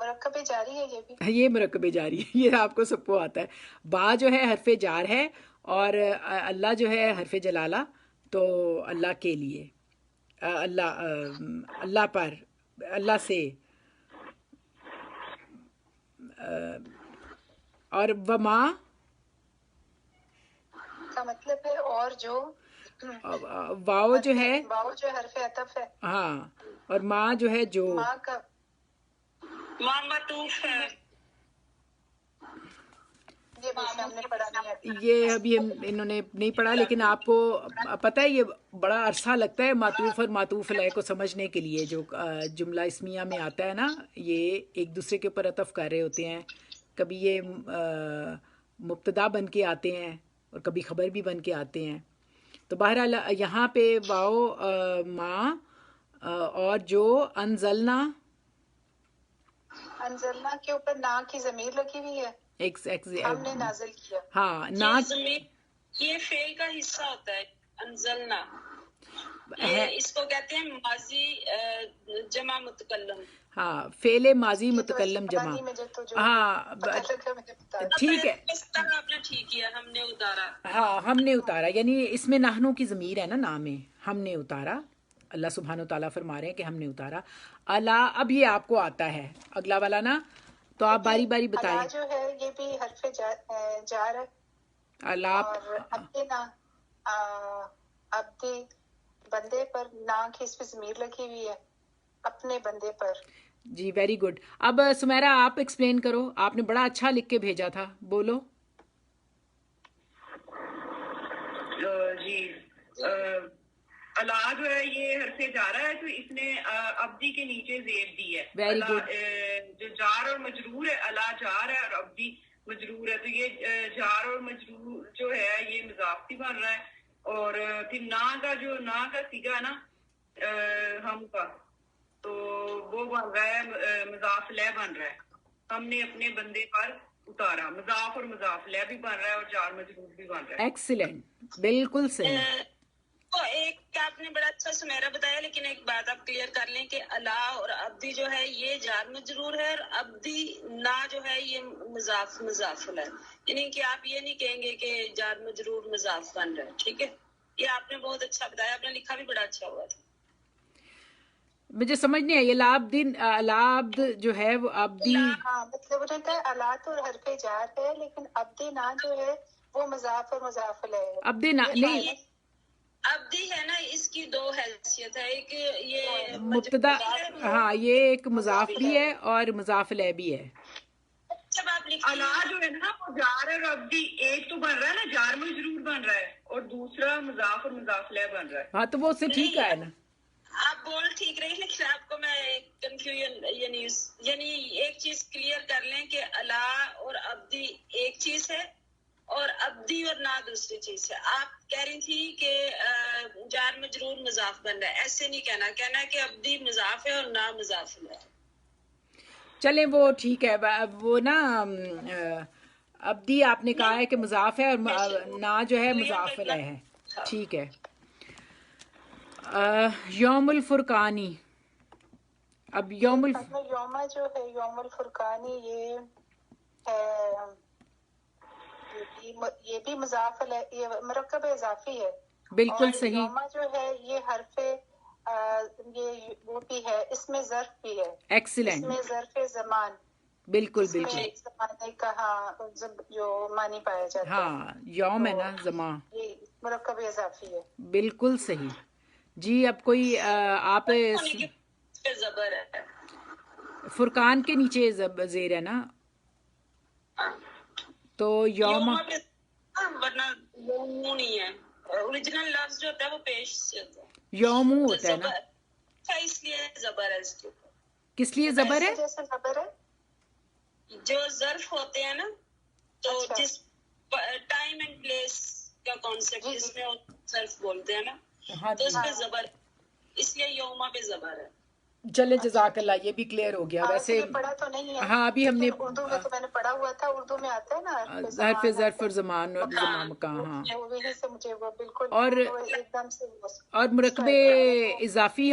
[SPEAKER 2] مرکب جاری ہے یہ بھی.
[SPEAKER 1] یہ مرکب جاری ہے، یہ آپ کو سب کو آتا ہے. با جو ہے حرف جار ہے، اور اللہ جو ہے حرف جلالہ، تو اللہ کے لیے، اللہ اللہ پر، اللہ سے. اور وما
[SPEAKER 2] کا مطلب ہے اور جو.
[SPEAKER 1] واؤ جو ہے،
[SPEAKER 2] واؤ جو حرف عطف ہے.
[SPEAKER 1] ہاں، اور ماں جو ہے جو.
[SPEAKER 2] ماں کا
[SPEAKER 3] ماں معطوف ہے.
[SPEAKER 2] یہ بھی ہم نے پڑھا نہیں ہے.
[SPEAKER 1] یہ ابھی انہوں نے نہیں پڑھا، لیکن آپ کو پتہ ہے یہ بڑا عرصہ لگتا ہے معطوف اور معطوف علیہ کو سمجھنے کے لیے. جو جملہ اسمیہ میں آتا ہے نا، یہ ایک دوسرے کے اوپر عطف کر رہے ہوتے ہیں. کبھی یہ مبتدا بن کے آتے ہیں اور کبھی خبر بھی بن کے آتے ہیں. تو بہرحال یہاں پہ واؤ ماں اور جو انزلنا
[SPEAKER 2] کے اوپر نا کی ضمیر لگی ہوئی ہے. ہم نے نازل کیا.
[SPEAKER 1] ہاں، نا
[SPEAKER 3] یہ فعل کا حصہ ہوتا ہے. انزلنا اس کو کہتے ہیں ماضی جمع متکلم.
[SPEAKER 1] ہاں، فعل ماضی متکلم جمع. ہاں ٹھیک ہے،
[SPEAKER 3] آپ نے ٹھیک کیا، ہم نے اتارا.
[SPEAKER 1] ہاں ہم نے اتارا، یعنی اس میں نحنو کی ضمیر ہے نا، نام ہے ہم نے اتارا. اللہ سبحانہ و تعالیٰ فرما رہے ہیں کہ ہم نے اتارا. اللہ، اب یہ آپ کو آتا ہے اگلا والا نا، تو آپ باری باری بتائیں.
[SPEAKER 2] اللہ جو ہے یہ بھی حرف جار ہے.
[SPEAKER 1] اللہ
[SPEAKER 2] اور عبدی بندے پر نا کی اس پہ ضمیر لگی ہوئی ہے، اپنے بندے پر.
[SPEAKER 1] جی ویری گڈ. اب سمیرا آپ ایکسپلین کرو، آپ نے بڑا اچھا لکھ کے بھیجا تھا، بولو.
[SPEAKER 4] جی اللہ جو ہے یہ حرف جارا ہے، تو اس نے ابدی کے نیچے زیر دی ہے.
[SPEAKER 1] Very good.
[SPEAKER 4] جو جار اور مجرور ہے، اللہ جار ہے اور ابدی مجرور ہے، تو یہ جار اور مجرور جو ہے یہ مضافی بن رہا ہے. اور پھر نا کا سیگا ہے نا ہم کا، تو وہ بن رہا ہے مضاف لہ بن رہا ہے. ہم نے اپنے بندے پر اتارا، مضاف اور مضاف لہ بھی بن رہا ہے اور جار مجرور بھی بن رہا ہے.
[SPEAKER 1] ایکسیلنٹ، بالکل صحیح.
[SPEAKER 3] تو ایک آپ نے بڑا اچھا سمیرا بتایا، لیکن ایک بات آپ کلیئر کر لیں کہ اللہ اور ابدی جو ہے یہ جار مجرور ہے، اور ابدی نا جو ہے یہ مضاف ہے. یعنی کہ آپ یہ نہیں کہیں گے کہ جار مجرور مضاف بن رہا ہے. ٹھیک ہے، یہ آپ نے بہت اچھا بتایا، آپ نے لکھا بھی بڑا اچھا ہوا تھا.
[SPEAKER 1] مجھے سمجھ نہیں آئی، العبد جو ہے وہ ابدی.
[SPEAKER 2] ہاں مطلب ہوتا ہے اللہ تو حرف جار ہے، لیکن ابدی نا جو ہے وہ مضاف اور مضاف علیہ ہے.
[SPEAKER 1] ابدی نا نہیں،
[SPEAKER 3] ابدی ہے نا، اس کی دو حیثیت ہے. ایک یہ
[SPEAKER 1] مبتدا، ہاں یہ ایک مضاف بھی ہے اور مضاف علیہ بھی ہے.
[SPEAKER 3] جب آپ لکھتے
[SPEAKER 4] اللہ جو ہے نا وہ جار اور ابدی ایک تو بن رہا ہے نا، جار مجرور بن رہا ہے، اور دوسرا مضاف اور مضاف لہ بن رہا ہے.
[SPEAKER 1] ہاں تو وہ اس سے ٹھیک ہے نا.
[SPEAKER 3] آپ بول ٹھیک رہی، لیکن آپ کو میں کنفیوژن یعنی ایک چیز کلیئر کر لیں کہ اللہ اور ابدی ایک چیز ہے اور ابدی اور نا دوسری چیز ہے. آپ کہہ رہی تھی کہ جار مجرور مضاف بن رہا ہے، ایسے نہیں کہنا ہے کہ ابدی مضاف ہے اور نا مضاف ہے.
[SPEAKER 1] چلیں وہ ٹھیک ہے، وہ نا ابدی آپ نے کہا ہے کہ مضاف ہے اور نا جو ہے مضاف علیہ ہے. ٹھیک ہے. یوم الفرقانی، اب
[SPEAKER 2] یوما جو ہے یوم الفرقانی یہ بھی مضاف علیہ، یہ مرکب اضافی ہے.
[SPEAKER 1] بالکل صحیح.
[SPEAKER 2] یوما جو ہے یہ حرف یہ وہ بھی ہے، اس میں ظرف بھی ہے.
[SPEAKER 1] ایکسیلنٹ،
[SPEAKER 2] اس میں ظرف زمان،
[SPEAKER 1] بالکل
[SPEAKER 2] اس میں
[SPEAKER 1] بالکل
[SPEAKER 2] زمانے کا جو معنی پایا جاتا ہے.
[SPEAKER 1] ہاں یوم ہے نا زمان،
[SPEAKER 2] یہ مرکب اضافی ہے.
[SPEAKER 1] بالکل صحیح. جی اب کوئی آپ
[SPEAKER 3] زبر ہے،
[SPEAKER 1] فرقان کے نیچے زیر ہے نا، تو یوم
[SPEAKER 3] ورنہ یوم نہیں ہے. اوریجنل لفظ جو ہوتا ہے وہ پیش سے ہوتا ہے،
[SPEAKER 1] یوم ہوتا ہے نا،
[SPEAKER 3] اس لیے زبر ہے اس کے اوپر.
[SPEAKER 1] کس لیے زبر ہے؟
[SPEAKER 2] جیسے زبر ہے
[SPEAKER 3] جو ظرف ہوتے ہیں نا، تو جس ٹائم اینڈ پلیس کا کانسیپٹ اس میں ظرف بولتے ہیں نا، تو اس پہ زبر، اس لیے یوما پہ زبر ہے.
[SPEAKER 1] چلے جزاک اللہ، یہ بھی کلیئر ہو گیا. ویسے
[SPEAKER 2] پڑھا تو نہیں ہے،
[SPEAKER 1] ہاں ابھی ہم نے
[SPEAKER 2] اردو میں تو میں نے پڑھا ہوا تھا، اردو میں آتا ہے نا
[SPEAKER 1] حرف ظرف اور زمان اور زمان کا. ہاں،
[SPEAKER 2] وہیں سے مجھے وہ بالکل
[SPEAKER 1] اور
[SPEAKER 2] ایک دم سے
[SPEAKER 1] اور مرکب اضافی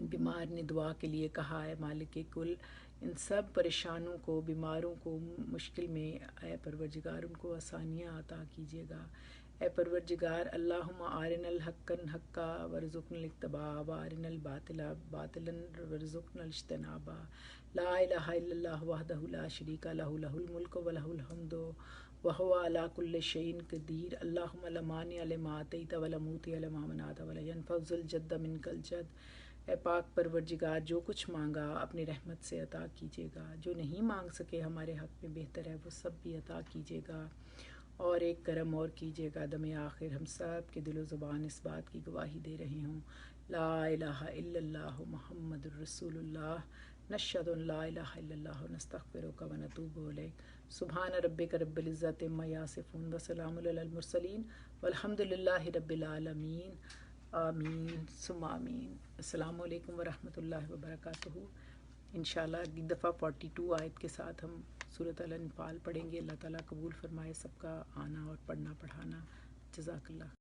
[SPEAKER 1] بیمار نے دعا کے لیے کہا ہے مالک کل ان سب پریشانوں کو، بیماروں کو، مشکل میں اے پروردگار ان کو آسانیاں عطا کیجیے گا۔ اے پروردگار اللہم آرنا الحق حقا ورزقنا الاتباع وارنا الباطل باطلا ورزقنا الاجتناب۔ لا الہ الا اللہ وحدہ لا شریک لہ لہ الملک ولہ الحمد وہو علی کل شیء قدیر۔ اللہم لا مانع لما اعطیت ولا معطی لما منعت ولا ینفع ذا الجد منک الجد۔ اے پاک پروردگار جو کچھ مانگا اپنی رحمت سے عطا کیجیے گا، جو نہیں مانگ سکے ہمارے حق میں بہتر ہے وہ سب بھی عطا کیجیے گا، اور ایک کرم اور کیجیے گا دم آخر ہم سب کے دل و زبان اس بات کی گواہی دے رہے ہوں لا الہ الا اللہ محمد الرسول اللہ، نشہد ان لا الہ الا اللہ نستغفرک و نتوب الیک۔ سبحان ربک رب العزت عما یصفون وسلام علی المرسلین والحمد للہ رب العالمین، آمین ثم آمین۔ السلام علیکم ورحمۃ اللہ وبرکاتہ۔ انشاءاللہ اگلی دفعہ 42 آیت کے ساتھ ہم سورۃ الانفال پڑھیں گے۔ اللہ تعالیٰ قبول فرمائے سب کا آنا اور پڑھنا پڑھانا۔ جزاک اللہ۔